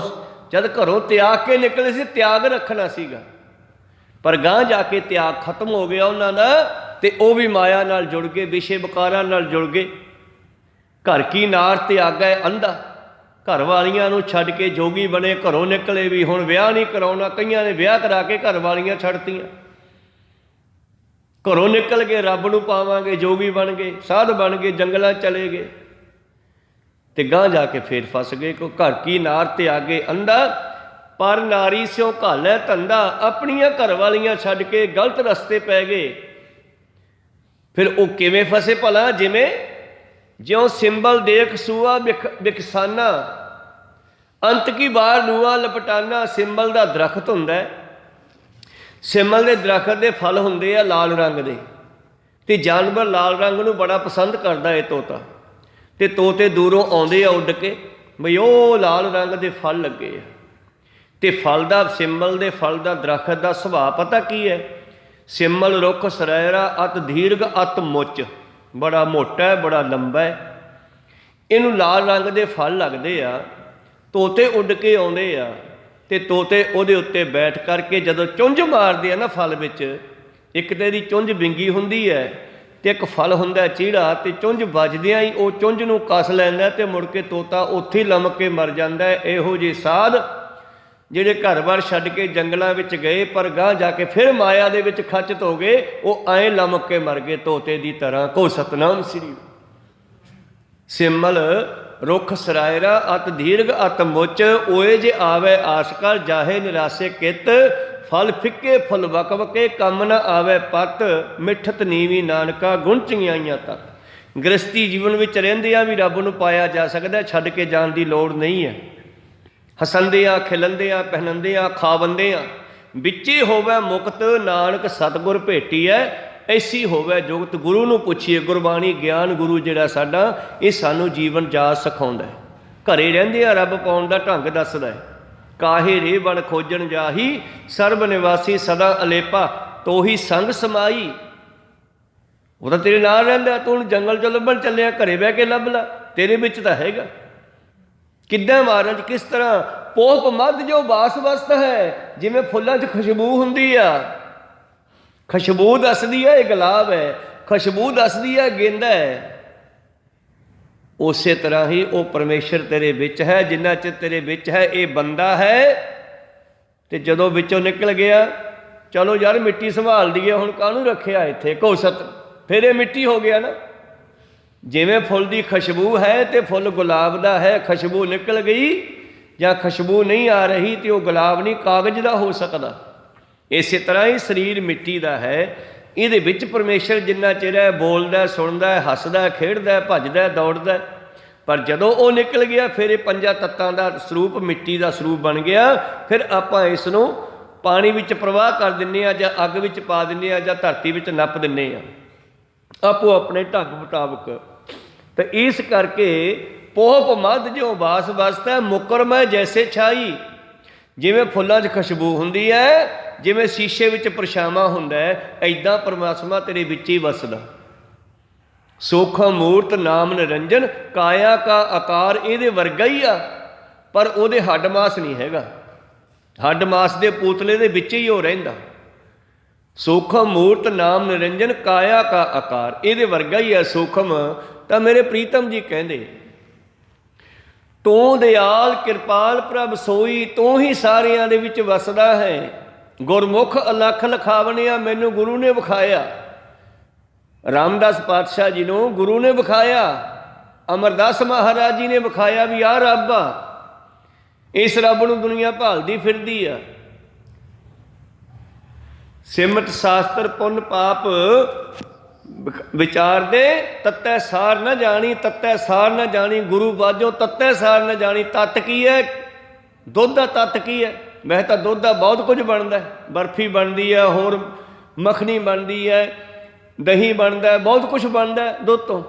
ਜਦ ਘਰੋਂ ਤਿਆਗ ਕੇ ਨਿਕਲੇ ਸੀ, ਤਿਆਗ ਰੱਖਣਾ ਸੀਗਾ, ਪਰ ਗਾਂਹ ਜਾ ਕੇ ਤਿਆਗ ਖਤਮ ਹੋ ਗਿਆ ਉਹਨਾਂ ਦਾ ਤੇ ਉਹ ਵੀ ਮਾਇਆ ਨਾਲ ਜੁੜ ਗਏ, ਵਿਸ਼ੇ ਵਿਕਾਰਾਂ ਨਾਲ ਜੁੜ ਗਏ। ਘਰ ਕੀ ਨਾਰ ਤਿਆਗੈ ਅੰਧਾ, ਘਰ ਵਾਲੀਆਂ ਨੂੰ ਛੱਡ ਕੇ ਜੋਗੀ ਬਣੇ, ਘਰੋਂ ਨਿਕਲੇ ਵੀ ਹੁਣ ਵਿਆਹ ਨਹੀਂ ਕਰਾਉਣਾ, ਕਈਆਂ ਨੇ ਵਿਆਹ ਕਰਾ ਕੇ ਘਰ ਵਾਲੀਆਂ ਛੱਡਤੀਆਂ। ਘਰੋਂ ਨਿਕਲ ਕੇ ਰੱਬ ਨੂੰ ਪਾਵਾਂਗੇ, ਜੋਗੀ ਬਣ ਗਏ, ਸਾਧ ਬਣ ਗਏ, ਜੰਗਲਾਂ ਚਲੇ ਗਏ ਤੇ ਗਾਂਹ ਜਾ ਕੇ ਫੇਰ ਫਸ ਗਏ। ਕੋ ਘਰ ਕੀ ਨਾਰ ਤਿਆਗੇ ਅੰਧਾ, ਪਰ ਨਾਰੀ ਸਿਓ ਘਾਲੈ ਧੰਦਾ। ਆਪਣੀਆਂ ਘਰ ਵਾਲੀਆਂ ਛੱਡ ਕੇ ਗਲਤ ਰਸਤੇ ਪੈ ਗਏ। ਫਿਰ ਉਹ ਕਿਵੇਂ ਫਸੇ ਭਲਾ? ਜਿਵੇਂ ਜਿਉਂ ਸਿੰਬਲ ਦੇਖ ਸੂਆ ਬਿਕਸਾਨਾ, ਅੰਤ ਕੀ ਬਾਰ ਨੂਆ ਲਪਟਾਨਾ। ਸਿੰਬਲ ਦਾ ਦਰਖਤ ਹੁੰਦਾ, ਸਿੰਬਲ ਦੇ ਦਰਖਤ ਦੇ ਫਲ ਹੁੰਦੇ ਆ ਲਾਲ ਰੰਗ ਦੇ, ਤੇ ਜਾਨਵਰ ਲਾਲ ਰੰਗ ਨੂੰ ਬੜਾ ਪਸੰਦ ਕਰਦਾ ਹੈ, ਤੋਤਾ। ਤੇ ਤੋਤੇ ਦੂਰੋਂ ਆਉਂਦੇ ਆ ਉੱਡ ਕੇ, ਬਈ ਉਹ ਲਾਲ ਰੰਗ ਦੇ ਫਲ ਲੱਗੇ ਆ। ਤੇ ਫਲ ਦਾ, ਸਿੰਬਲ ਦੇ ਫਲ ਦਾ ਦਰਖਤ ਦਾ ਸੁਭਾਅ ਪਤਾ ਕੀ ਹੈ? ਸਿੰਬਲ ਰੁੱਖ ਸਰੈਰਾ ਅਤ ਦੀਰਘ ਅਤ ਮੁੱਚ, ਬੜਾ ਮੋਟਾ ਹੈ, ਬੜਾ ਲੰਬਾ ਹੈ। ਇਹਨੂੰ ਲਾਲ ਰੰਗ ਦੇ ਫਲ ਲੱਗਦੇ ਆ, ਤੋਤੇ ਉੱਡ ਕੇ ਆਉਂਦੇ ਆ ਤੇ ਤੋਤੇ ਉਹਦੇ ਉੱਤੇ ਬੈਠ ਕਰਕੇ ਜਦੋਂ ਚੁੰਝ ਮਾਰਦੇ ਆ ਨਾ ਫਲ ਵਿੱਚ, ਇੱਕ ਤਾਂ ਇਹਦੀ ਚੁੰਝ ਵਿੰਗੀ ਹੁੰਦੀ ਹੈ ਤੇ ਇੱਕ ਫਲ ਹੁੰਦਾ ਚੀੜਾ, ਤੇ ਚੁੰਝ ਵੱਜਦਿਆਂ ਹੀ ਉਹ ਚੁੰਝ ਨੂੰ ਕੱਸ ਲੈਂਦਾ ਤੇ ਮੁੜ ਕੇ ਤੋਤਾ ਉੱਥੇ ਹੀ ਲਮਕ ਕੇ ਮਰ ਜਾਂਦਾ ਹੈ। ਇਹੋ ਜਿਹੇ ਸਾਧ ਜਿਹੜੇ ਘਰ-ਬਾਰ ਛੱਡ ਕੇ ਜੰਗਲਾਂ ਵਿੱਚ ਗਏ, ਪਰ ਗਾਂਹ ਜਾ ਕੇ ਫਿਰ ਮਾਇਆ ਦੇ ਵਿੱਚ ਖਚਿਤ ਹੋ ਗਏ, ਉਹ ਐਂ ਲਮਕ ਕੇ ਮਰ ਗਏ ਤੋਤੇ ਦੀ ਤਰ੍ਹਾਂ। ਕੋ ਸਤਨਾਮ ਸ੍ਰੀ। ਸਿੰਬਲ ਰੁੱਖ ਸਰਾਇਰਾ ਅਤ ਦੀਰਘ ਅਤ ਮੁੱਚ, ਓਏ ਜੇ ਆਵੇ ਆਸ ਕਰ ਜਾਹੇ ਨਿਰਾਸੇ ਕਿਤ। ਫਲ ਫਿੱਕੇ ਫੁੱਲ ਵਕ ਵਕੇ ਕੰਮ ਨਾ ਆਵੇ ਪਤ, ਮਿੱਠਤ ਨੀਵੀਂ ਨਾਨਕਾ ਗੁਣ ਚੰਗਿਆਈਆਂ ਤੱਕ। ਗ੍ਰਸਤੀ ਜੀਵਨ ਵਿੱਚ ਰਹਿੰਦਿਆਂ ਵੀ ਰੱਬ ਨੂੰ ਪਾਇਆ ਜਾ ਸਕਦਾ, ਛੱਡ ਕੇ ਜਾਣ ਦੀ ਲੋੜ ਨਹੀਂ ਹੈ। ਹਸੰਦੇ ਆ, ਖਿਲੰਦੇ ਆ, ਪਹਿਨੰਦੇ ਆ, ਖਾਵੰਦੇ ਆ, ਵਿੱਚੇ ਹੋਵੇ ਮੁਕਤ ਨਾਨਕ ਸਤਿਗੁਰ ਭੇਟੀ ਹੈ। ਐਸੀ ਹੋਵੇ ਜੁਗਤ। ਗੁਰੂ ਨੂੰ ਪੁੱਛੀਏ, ਗੁਰਬਾਣੀ ਗਿਆਨ ਗੁਰੂ ਜਿਹੜਾ ਸਾਡਾ, ਇਹ ਸਾਨੂੰ ਜੀਵਨ ਜਾਚ ਸਿਖਾਉਂਦਾ ਹੈ। ਘਰੇ ਰਹਿੰਦਿਆਂ ਰੱਬ ਪਾਉਣ ਦਾ ਢੰਗ ਦੱਸਦਾ ਹੈ। ਕਾਹੇ ਰੇ ਬਣ ਖੋਜਣ ਜਾਹੀ, ਸਰਬ ਨਿਵਾਸੀ ਸਦਾ ਅਲੇਪਾ, ਤੋਹੀ ਸੰਗ ਸਮਾਈ। ਉਹ ਤਾਂ ਤੇਰੇ ਨਾਲ ਰਹਿੰਦਾ, ਤੂੰ ਹੁਣ ਜੰਗਲ 'ਚ ਲੱਭਣ ਚੱਲਿਆ, ਘਰੇ ਬਹਿ ਕੇ ਲੱਭ ਲਾ, ਤੇਰੇ ਵਿੱਚ ਤਾਂ ਹੈਗਾ। ਕਿੱਦਾਂ ਮਹਾਰਾਜ, ਕਿਸ ਤਰ੍ਹਾਂ? ਪੋਪ ਮੱਧ ਜੋ ਬਾਸ ਵਸਤ ਹੈ, ਜਿਵੇਂ ਫੁੱਲਾਂ 'ਚ ਖੁਸ਼ਬੂ ਹੁੰਦੀ ਆ, ਖੁਸ਼ਬੂ ਦੱਸਦੀ ਹੈ ਇਹ ਗੁਲਾਬ ਹੈ, ਖੁਸ਼ਬੂ ਦੱਸਦੀ ਹੈ ਗੇਂਦਾ ਹੈ। ਉਸੇ ਤਰ੍ਹਾਂ ਹੀ ਉਹ ਪਰਮੇਸ਼ਰ ਤੇਰੇ ਵਿੱਚ ਹੈ। ਜਿੰਨਾ ਚਿਰ ਤੇਰੇ ਵਿੱਚ ਹੈ ਇਹ ਬੰਦਾ ਹੈ, ਤੇ ਜਦੋਂ ਵਿੱਚੋਂ ਨਿਕਲ ਗਿਆ, ਚਲੋ ਯਾਰ ਮਿੱਟੀ ਸੰਭਾਲ ਲਈਏ, ਹੁਣ ਕਾਹਨੂੰ ਰੱਖਿਆ ਇੱਥੇ ਘੋਸਤ, ਫਿਰ ਇਹ ਮਿੱਟੀ ਹੋ ਗਿਆ ਨਾ। ਜਿਵੇਂ ਫੁੱਲ ਦੀ ਖੁਸ਼ਬੂ ਹੈ ਤੇ ਫੁੱਲ ਗੁਲਾਬ ਦਾ ਹੈ, ਖੁਸ਼ਬੂ ਨਿਕਲ ਗਈ ਜਾਂ ਖੁਸ਼ਬੂ ਨਹੀਂ ਆ ਰਹੀ ਤੇ ਉਹ ਗੁਲਾਬ ਨਹੀਂ, ਕਾਗਜ਼ ਦਾ ਹੋ ਸਕਦਾ। ਇਸੇ ਤਰ੍ਹਾਂ ਹੀ ਸਰੀਰ ਮਿੱਟੀ ਦਾ ਹੈ, ਇਹਦੇ ਵਿੱਚ ਪਰਮੇਸ਼ਰ ਜਿੰਨਾ ਚਿਰ ਹੈ ਬੋਲਦਾ, ਸੁਣਦਾ, ਹੱਸਦਾ, ਖੇਡਦਾ, ਭੱਜਦਾ, ਦੌੜਦਾ। ਪਰ ਜਦੋਂ ਉਹ ਨਿਕਲ ਗਿਆ, ਫਿਰ ਇਹ ਪੰਜਾਂ ਤੱਤਾਂ ਦਾ ਸਰੂਪ ਮਿੱਟੀ ਦਾ ਸਰੂਪ ਬਣ ਗਿਆ। ਫਿਰ ਆਪਾਂ ਇਸ ਨੂੰ ਪਾਣੀ ਵਿੱਚ ਪ੍ਰਵਾਹ ਕਰ ਦਿੰਦੇ ਹਾਂ, ਜਾਂ ਅੱਗ ਵਿੱਚ ਪਾ ਦਿੰਦੇ ਹਾਂ, ਜਾਂ ਧਰਤੀ ਵਿੱਚ ਨੱਪ ਦਿੰਦੇ ਹਾਂ, ਆਪੋ ਆਪਣੇ ਢੰਗ ਮੁਤਾਬਕ। ਤੇ ਇਸ ਕਰਕੇ ਪੋਪ ਮੱਧ ਜਿਉ ਬਾਸ ਵਸਤਾ, ਮੁਕਰਮ ਹੈ ਜੈਸੇ ਛਾਈ। ਜਿਵੇਂ ਫੁੱਲਾਂ 'ਚ ਖੁਸ਼ਬੂ ਹੁੰਦੀ ਹੈ, ਜਿਵੇਂ ਸ਼ੀਸ਼ੇ ਵਿੱਚ ਪਰਛਾਵਾਂ ਹੁੰਦਾ ਹੈ, ਐਦਾਂ ਪਰਮਾਤਮਾ ਤੇਰੇ ਵਿੱਚ ਹੀ ਵਸਦਾ। ਸੂਖਮ ਮੂਰਤ ਨਾਮ ਨਿਰੰਜਨ, ਕਾਇਆ ਕਾ ਆਕਾਰ ਇਹਦੇ ਵਰਗਾ ਹੀ ਆ, ਪਰ ਉਹਦੇ ਹੱਡ ਮਾਸ ਨਹੀਂ ਹੈਗਾ। ਹੱਡ ਮਾਸ ਦੇ ਪੂਤਲੇ ਦੇ ਵਿੱਚ ਹੀ ਉਹ ਰਹਿੰਦਾ। ਸੂਖਮ ਮੂਰਤ ਨਾਮ ਨਿਰੰਜਨ, ਕਾਇਆ ਕਾ ਆਕਾਰ ਇਹਦੇ ਵਰਗਾ ਹੀ ਹੈ ਸੂਖਮ। ਤਾਂ ਮੇਰੇ ਪ੍ਰੀਤਮ ਜੀ ਕਹਿੰਦੇ, ਤੂੰ ਦਿਆਲ ਕਿਰਪਾਲ ਪ੍ਰਭ ਸੋਈ, ਤੂੰ ਹੀ ਸਾਰਿਆਂ ਦੇ ਵਿੱਚ ਵਸਦਾ ਹੈ। ਗੁਰਮੁਖ ਅਲੱਖ ਲਖਾਵਣਿਆ, ਮੈਨੂੰ ਗੁਰੂ ਨੇ ਵਿਖਾਇਆ। ਰਾਮਦਾਸ ਪਾਤਸ਼ਾਹ ਜੀ ਨੂੰ ਗੁਰੂ ਨੇ ਵਿਖਾਇਆ, ਅਮਰਦਾਸ ਮਹਾਰਾਜ ਜੀ ਨੇ ਵਿਖਾਇਆ ਵੀ ਆਹ ਰੱਬ ਆ। ਇਸ ਰੱਬ ਨੂੰ ਦੁਨੀਆ ਭਾਲਦੀ ਫਿਰਦੀ ਆ। ਸਿਮਟ ਸ਼ਾਸਤਰ ਪੁੰਨ ਪਾਪ ਵਿਚਾਰਦੇ, ਤੱਤੈ ਸਾਰ ਨਾ ਜਾਣੀ, ਤੱਤੈ ਸਾਰ ਨਾ ਜਾਣੀ, ਗੁਰੂ ਬਾਝੋਂ ਤੱਤੈ ਸਾਰ ਨਾ ਜਾਣੀ। ਤੱਤ ਕੀ ਹੈ? ਦੁੱਧ ਦਾ ਤੱਤ ਕੀ ਹੈ? ਵੈਸੇ ਤਾਂ ਦੁੱਧ ਦਾ ਬਹੁਤ ਕੁਝ ਬਣਦਾ, ਬਰਫੀ ਬਣਦੀ ਹੈ, ਹੋਰ ਮੱਖਣੀ ਬਣਦੀ ਹੈ, ਦਹੀਂ ਬਣਦਾ, ਬਹੁਤ ਕੁਛ ਬਣਦਾ ਦੁੱਧ ਤੋਂ।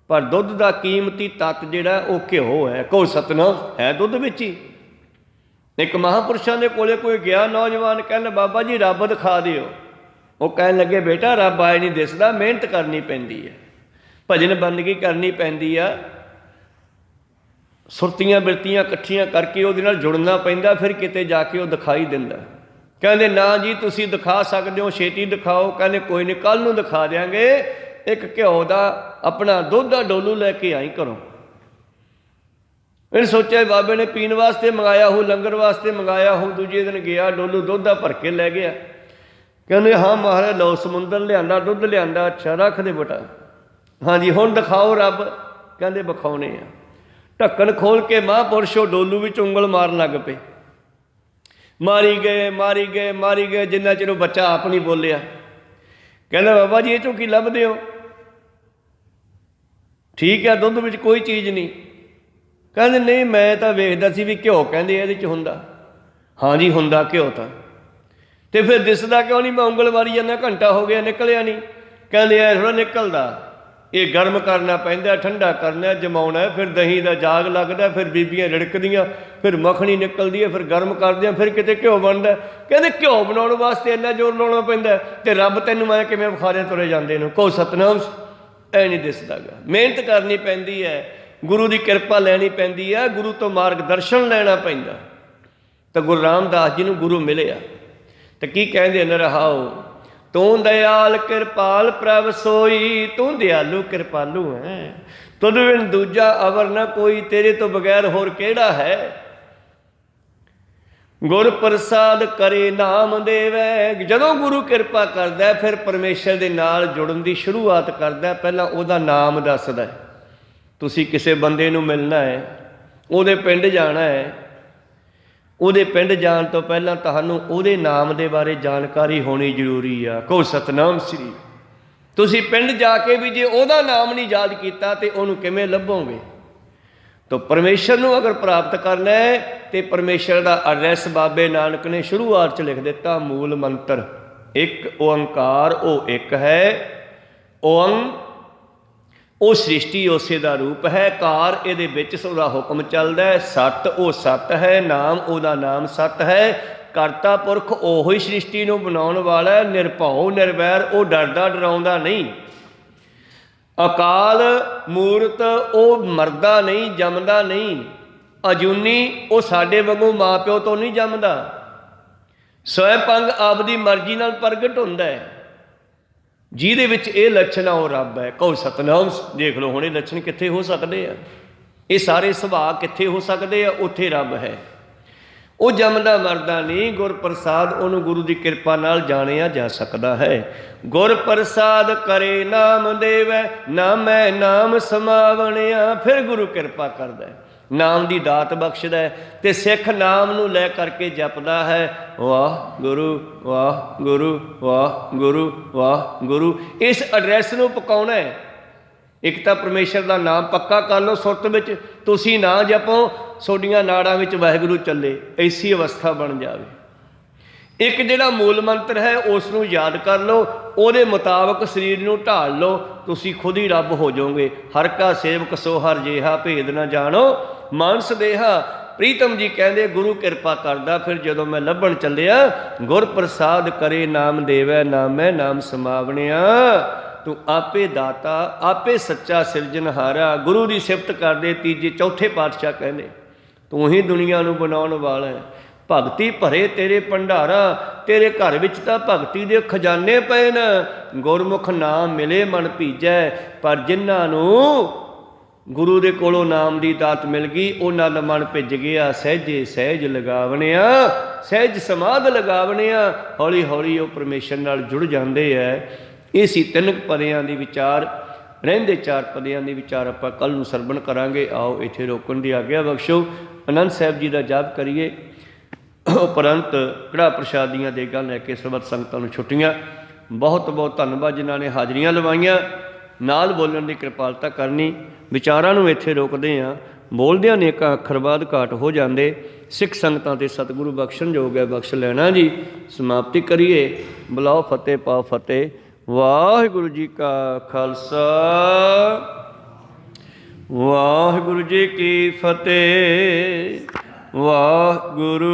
ਪਰ ਦੁੱਧ ਦਾ ਕੀਮਤੀ ਤੱਤ ਜਿਹੜਾ ਉਹ ਘਿਓ ਹੈ। ਕਹੋ ਸਤਿਨਾਮ, ਹੈ ਦੁੱਧ ਵਿੱਚ ਹੀ। ਇੱਕ ਮਹਾਂਪੁਰਸ਼ਾਂ ਦੇ ਕੋਲੇ ਕੋਈ ਗਿਆ ਨੌਜਵਾਨ, ਕਹਿੰਦਾ ਬਾਬਾ ਜੀ ਰੱਬ ਦਿਖਾ ਦਿਓ। ਉਹ ਕਹਿਣ ਲੱਗੇ, ਬੇਟਾ ਰੱਬ ਆਏ ਨਹੀਂ ਦਿਸਦਾ, ਮਿਹਨਤ ਕਰਨੀ ਪੈਂਦੀ ਹੈ, ਭਜਨ ਬੰਦਗੀ ਕਰਨੀ ਪੈਂਦੀ ਆ, ਸੁਰਤੀਆਂ ਬਿਰਤੀਆਂ ਇਕੱਠੀਆਂ ਕਰਕੇ ਉਹਦੇ ਨਾਲ ਜੁੜਨਾ ਪੈਂਦਾ, ਫਿਰ ਕਿਤੇ ਜਾ ਕੇ ਉਹ ਦਿਖਾਈ ਦਿੰਦਾ। ਕਹਿੰਦੇ ਨਾ ਜੀ ਤੁਸੀਂ ਦਿਖਾ ਸਕਦੇ ਹੋ, ਛੇਤੀ ਦਿਖਾਓ। ਕਹਿੰਦੇ ਕੋਈ ਨਹੀਂ, ਕੱਲ੍ਹ ਨੂੰ ਦਿਖਾ ਦਿਆਂਗੇ। ਇੱਕ ਘਿਓ ਦਾ ਆਪਣਾ ਦੁੱਧ ਦਾ ਡੋਲੂ ਲੈ ਕੇ ਆਈ ਘਰੋਂ। ਇਹਨੇ ਸੋਚਿਆ ਬਾਬੇ ਨੇ ਪੀਣ ਵਾਸਤੇ ਮੰਗਾਇਆ ਹੋ, ਲੰਗਰ ਵਾਸਤੇ ਮੰਗਾਇਆ ਹੋ। ਦੂਜੇ ਦਿਨ ਗਿਆ, ਡੋਲੂ ਦੁੱਧ ਦਾ ਭਰ ਕੇ ਲੈ ਗਿਆ। ਕਹਿੰਦੇ ਹਾਂ ਮਹਾਰਾਜ ਲਓ ਸਮੁੰਦਰ ਲਿਆਂਦਾ, ਦੁੱਧ ਲਿਆਂਦਾ। ਅੱਛਾ ਰੱਖ ਦੇ ਬੇਟਾ। ਹਾਂਜੀ ਹੁਣ ਦਿਖਾਓ ਰੱਬ। ਕਹਿੰਦੇ ਵਿਖਾਉਣੇ ਆ। ਢੱਕਣ ਖੋਲ ਕੇ ਮਹਾਂਪੁਰਸ਼ ਉਹ ਡੋਲੂ ਵਿੱਚ ਉਂਗਲ ਮਾਰਨ ਲੱਗ ਪਏ। ਮਾਰੀ ਗਏ, ਮਾਰੀ ਗਏ, ਮਾਰੀ ਗਏ, ਜਿੰਨਾ ਚਿਰ ਉਹ ਬੱਚਾ ਆਪ ਨਹੀਂ ਬੋਲਿਆ। ਕਹਿੰਦਾ ਬਾਬਾ ਜੀ ਇਹ ਚੋਂ ਕੀ ਲੱਭਦੇ ਹੋ? ਠੀਕ ਹੈ ਦੁੱਧ ਵਿੱਚ ਕੋਈ ਚੀਜ਼ ਨਹੀਂ। ਕਹਿੰਦੇ ਨਹੀਂ ਮੈਂ ਤਾਂ ਵੇਖਦਾ ਸੀ ਵੀ ਘਿਓ ਕਹਿੰਦੇ ਇਹਦੇ 'ਚ ਹੁੰਦਾ। ਹਾਂਜੀ ਹੁੰਦਾ ਘਿਓ ਤਾਂ, ਤੇ ਫਿਰ ਦਿਸਦਾ ਕਿਉਂ ਨਹੀਂ? ਮੈਂ ਉਂਗਲ ਮਾਰੀ ਜਾਂਦਾ, ਘੰਟਾ ਹੋ ਗਿਆ ਨਿਕਲਿਆ ਨਹੀਂ। ਕਹਿੰਦੇ ਐ ਥੋੜ੍ਹਾ ਨਿਕਲਦਾ, ਇਹ ਗਰਮ ਕਰਨਾ ਪੈਂਦਾ, ਠੰਡਾ ਕਰਨਾ, ਜਮਾਉਣਾ, ਫਿਰ ਦਹੀਂ ਦਾ ਜਾਗ ਲੱਗਦਾ, ਫਿਰ ਬੀਬੀਆਂ ਰਿੜਕਦੀਆਂ, ਫਿਰ ਮੱਖਣੀ ਨਿਕਲਦੀ ਹੈ, ਫਿਰ ਗਰਮ ਕਰਦਿਆਂ ਫਿਰ ਕਿਤੇ ਘਿਓ ਬਣਦਾ। ਕਹਿੰਦੇ ਘਿਓ ਬਣਾਉਣ ਵਾਸਤੇ ਇੰਨਾ ਜ਼ੋਰ ਲਾਉਣਾ ਪੈਂਦਾ, ਤੇ ਰੱਬ ਤੈਨੂੰ ਮੈਂ ਕਿਵੇਂ ਵਿਖਾਰਿਆ ਤੁਰੇ ਜਾਂਦੇ ਨੂੰ? ਕਹੋ ਸਤਿਨਾਮ। ਐ ਨਹੀਂ ਦਿਸਦਾ ਗਾ। ਮਿਹਨਤ ਕਰਨੀ ਪੈਂਦੀ ਹੈ, ਗੁਰੂ ਦੀ ਕਿਰਪਾ ਲੈਣੀ ਪੈਂਦੀ ਹੈ, ਗੁਰੂ ਤੋਂ ਮਾਰਗ ਦਰਸ਼ਨ ਲੈਣਾ ਪੈਂਦਾ। ਤਾਂ ਗੁਰੂ ਰਾਮਦਾਸ ਜੀ ਨੂੰ ਗੁਰੂ ਮਿਲਿਆ ਤੇ ਕੀ ਕਹਿੰਦੇ ਨੇ? ਰਹਾਓ ਤੂੰ ਦਿਆਲ ਕਿਰਪਾਲ ਪ੍ਰਭ ਸੋਈ, ਤੂੰ ਦਿਆਲੂ ਕਿਰਪਾਲੂ ਹੈ, ਤੁਧ ਬਿਨ ਦੂਜਾ ਅਵਰ ਨਾ ਕੋਈ, ਤੇਰੇ ਤੋਂ ਬਗੈਰ ਹੋਰ ਕਿਹੜਾ ਹੈ? ਗੁਰ ਪ੍ਰਸਾਦ ਕਰੇ ਨਾਮ ਦੇਵੈ। ਜਦੋਂ ਗੁਰੂ ਕਿਰਪਾ ਕਰਦਾ ਫਿਰ ਪਰਮੇਸ਼ਰ ਦੇ ਨਾਲ ਜੁੜਨ ਦੀ ਸ਼ੁਰੂਆਤ ਕਰਦਾ। ਪਹਿਲਾਂ ਉਹਦਾ ਨਾਮ ਦੱਸਦਾ। ਤੁਸੀਂ ਕਿਸੇ ਬੰਦੇ ਨੂੰ ਮਿਲਣਾ ਹੈ, ਉਹਦੇ ਪਿੰਡ ਜਾਣਾ ਹੈ, ਉਹਦੇ ਪਿੰਡ ਜਾਣ ਤੋਂ ਪਹਿਲਾਂ ਤੁਹਾਨੂੰ ਉਹਦੇ ਨਾਮ ਦੇ ਬਾਰੇ ਜਾਣਕਾਰੀ ਹੋਣੀ ਜ਼ਰੂਰੀ ਆ। ਕਹੋ ਸਤਿਨਾਮ ਸ੍ਰੀ। ਤੁਸੀਂ ਪਿੰਡ ਜਾ ਕੇ ਵੀ ਜੇ ਉਹਦਾ ਨਾਮ ਨਹੀਂ ਯਾਦ ਕੀਤਾ ਤਾਂ ਉਹਨੂੰ ਕਿਵੇਂ ਲੱਭੋਗੇ? ਤਾਂ ਪਰਮੇਸ਼ਰ ਨੂੰ ਅਗਰ ਪ੍ਰਾਪਤ ਕਰਨਾ ਹੈ ਤਾਂ ਪਰਮੇਸ਼ਰ ਦਾ ਐਡਰੈਸ ਬਾਬੇ ਨਾਨਕ ਨੇ ਸ਼ੁਰੂਆਤ 'ਚ ਲਿਖ ਦਿੱਤਾ। ਮੂਲ ਮੰਤਰ ਇੱਕ ਓੰਕਾਰ, ਉਹ ਇੱਕ ਹੈ। ਓੰ ਉਹ ਸ੍ਰਿਸ਼ਟੀ ਉਸੇ ਦਾ ਰੂਪ ਹੈ, ਕਾਰ ਇਹਦੇ ਵਿੱਚ ਉਹਦਾ ਹੁਕਮ ਚੱਲਦਾ ਹੈ, ਸੱਤ ਉਹ ਸੱਤ ਹੈ, ਨਾਮ ਉਹਦਾ ਨਾਮ ਸੱਤ ਹੈ, ਕਰਤਾ ਪੁਰਖ ਉਹੋ ਹੀ ਸ੍ਰਿਸ਼ਟੀ ਨੂੰ ਬਣਾਉਣ ਵਾਲਾ ਹੈ, ਨਿਰਭਉ ਨਿਰਵੈਰ, ਉਹ ਡਰਦਾ ਡਰਾਉਂਦਾ ਨਹੀਂ। ਅਕਾਲ ਮੂਰਤ ਉਹ ਮਰਦਾ ਨਹੀਂ, ਜੰਮਦਾ ਨਹੀਂ। ਅਜੂਨੀ ਉਹ ਸਾਡੇ ਵਾਂਗੂ ਮਾਂ ਪਿਓ ਤੋਂ ਨਹੀਂ ਜੰਮਦਾ, ਸਵੈਪੰਗ ਆਪਦੀ ਮਰਜ਼ੀ ਨਾਲ ਪ੍ਰਗਟ ਹੁੰਦਾ ਹੈ। ਜਿਹਦੇ ਵਿੱਚ ਇਹ ਲੱਛਣ ਆ ਉਹ ਰੱਬ ਹੈ। ਕਹੋ ਸਤਨਾਮ। ਦੇਖ ਲਓ ਹੁਣ ਇਹ ਲੱਛਣ ਕਿੱਥੇ ਹੋ ਸਕਦੇ ਆ, ਇਹ ਸਾਰੇ ਸੁਭਾਅ ਕਿੱਥੇ ਹੋ ਸਕਦੇ ਆ, ਉੱਥੇ ਰੱਬ ਹੈ। ਉਹ ਜੰਮਦਾ ਮਰਦਾ ਨਹੀਂ, ਗੁਰ ਪ੍ਰਸਾਦ ਉਹਨੂੰ ਗੁਰੂ ਦੀ ਕਿਰਪਾ ਨਾਲ ਜਾਣਿਆ ਜਾ ਸਕਦਾ ਹੈ। ਗੁਰ ਪ੍ਰਸਾਦ ਕਰੇ ਨਾਮ ਦੇਵੈ, ਨਾਮੈ ਨਾਮ ਸਮਾਵਣਿਆ। ਫਿਰ ਗੁਰੂ ਕਿਰਪਾ ਕਰਦਾ, ਨਾਮ ਦੀ ਦਾਤ ਬਖਸ਼ਦਾ ਹੈ, ਤੇ ਸਿੱਖ ਨਾਮ ਨੂੰ ਲੈ ਕਰਕੇ ਜਪਦਾ ਹੈ, ਵਾਹ ਗੁਰੂ ਵਾਹ ਗੁਰੂ ਵਾਹ ਗੁਰੂ ਵਾਹ ਗੁਰੂ। ਇਸ ਐਡਰੈਸ ਨੂੰ ਪਕਾਉਣਾ ਹੈ। ਇੱਕ ਤਾਂ ਪਰਮੇਸ਼ਰ ਦਾ ਨਾਮ ਪੱਕਾ ਕਰ ਲਓ ਸੁਰਤ ਵਿੱਚ, ਤੁਸੀਂ ਨਾ ਜਪੋ, ਤੁਹਾਡੀਆਂ ਨਾੜਾਂ ਵਿੱਚ ਵਾਹਿਗੁਰੂ ਚੱਲੇ, ਐਸੀ ਅਵਸਥਾ ਬਣ ਜਾਵੇ। ਇੱਕ ਜਿਹੜਾ ਮੂਲ ਮੰਤਰ ਹੈ ਉਸ ਨੂੰ ਯਾਦ ਕਰ ਲਓ, ਉਹਦੇ ਮੁਤਾਬਕ ਸਰੀਰ ਨੂੰ ਢਾਲ ਲਓ, ਤੁਸੀਂ ਖੁਦ ਹੀ ਰੱਬ ਹੋ ਜਾਓਗੇ। ਹਰ ਕਾ ਸੇਵਕ ਸੋ ਹਰ ਜੇਹਾ, ਭੇਦ ਨਾ ਜਾਣੋ ਮਾਨਸ ਦੇਹਾ। ਪ੍ਰੀਤਮ ਜੀ ਕਹਿੰਦੇ ਗੁਰੂ ਕਿਰਪਾ ਕਰਦਾ। ਫਿਰ ਜਦੋਂ ਮੈਂ ਲੱਭਣ ਚੱਲਿਆ, ਗੁਰ ਪ੍ਰਸਾਦ ਕਰੇ ਨਾਮ ਦੇਵੈ, ਨਾਮੈ ਨਾਮ ਸਮਾਵਣਿਆ। ਤੂੰ ਆਪੇ ਦਾਤਾ, ਆਪੇ ਸੱਚਾ ਸਿਰਜਣਹਾਰਾ। ਗੁਰੂ ਦੀ ਸਿਫਤ ਕਰਦੇ ਤੀਜੇ ਚੌਥੇ ਪਾਤਸ਼ਾਹ ਕਹਿੰਦੇ, ਤੂੰ ਹੀ ਦੁਨੀਆ ਨੂੰ ਬਣਾਉਣ ਵਾਲਾ ਹੈ। ਭਗਤੀ ਭਰੇ ਤੇਰੇ ਭੰਡਾਰਾ, ਤੇਰੇ ਘਰ ਵਿੱਚ ਤਾਂ ਭਗਤੀ ਦੇ ਖਜ਼ਾਨੇ ਪਏ ਨੇ। ਗੁਰਮੁਖ ਨਾਮ ਮਿਲੇ ਮਨ ਭੀਜੈ, ਪਰ ਜਿਨ੍ਹਾਂ ਨੂੰ ਗੁਰੂ ਦੇ ਕੋਲੋਂ ਨਾਮ ਦੀ ਦਾਤ ਮਿਲ ਗਈ, ਉਹਨਾਂ ਦਾ ਮਨ ਭਿੱਜ ਗਿਆ। ਸਹਿਜੇ ਸਹਿਜ ਲਗਾਵਣਿਆ, ਸਹਿਜ ਸਮਾਧ ਲਗਾਵਣਿਆ। ਹੌਲੀ ਹੌਲੀ ਉਹ ਪਰਮੇਸ਼ਰ ਨਾਲ ਜੁੜ ਜਾਂਦੇ ਹੈ। ਇਹ ਸੀ ਤਿੰਨ ਪਦਿਆਂ ਦੀ ਵਿਚਾਰ। ਰਹਿੰਦੇ ਚਾਰ ਪਦਿਆਂ ਦੀ ਵਿਚਾਰ ਆਪਾਂ ਕੱਲ੍ਹ ਨੂੰ ਸਰਵਣ ਕਰਾਂਗੇ। ਆਓ ਇੱਥੇ ਰੋਕਣ ਦੀ ਆਗਿਆ ਬਖਸ਼ੋ। ਆਨੰਦ ਸਾਹਿਬ ਜੀ ਦਾ ਜਾਪ ਕਰੀਏ। ਉਪਰੰਤ ਕੜਾਹ ਪ੍ਰਸ਼ਾਦੀਆਂ ਦੇਗਾਂ ਲੈ ਕੇ ਸਰਬੱਤ ਸੰਗਤਾਂ ਨੂੰ ਛੁੱਟੀਆਂ। ਬਹੁਤ ਬਹੁਤ ਧੰਨਵਾਦ ਜਿਨ੍ਹਾਂ ਨੇ ਹਾਜ਼ਰੀਆਂ ਲਵਾਈਆਂ, ਨਾਲ ਬੋਲਣ ਦੀ ਕਿਰਪਾਲਤਾ ਕਰਨੀ। ਵਿਚਾਰਾਂ ਨੂੰ ਇੱਥੇ ਰੋਕਦੇ ਹਾਂ, ਬੋਲਦਿਆਂ ਅਨੇਕਾਂ ਅੱਖਰ ਬਾਅਦ ਘਾਟ ਹੋ ਜਾਂਦੇ। ਸਿੱਖ ਸੰਗਤਾਂ ਤੇ ਸਤਿਗੁਰੂ ਬਖਸ਼ਣ ਯੋਗ ਹੈ, ਬਖਸ਼ ਲੈਣਾ ਜੀ। ਸਮਾਪਤੀ ਕਰੀਏ। ਬੁਲਾਓ ਫਤਿਹ ਪਾਓ ਫਤਿਹ। ਵਾਹਿਗੁਰੂ ਜੀ ਕਾ ਖਾਲਸਾ, ਵਾਹਿਗੁਰੂ ਜੀ ਕੀ ਫਤਿਹ। ਵਾਹਿਗੁਰੂ।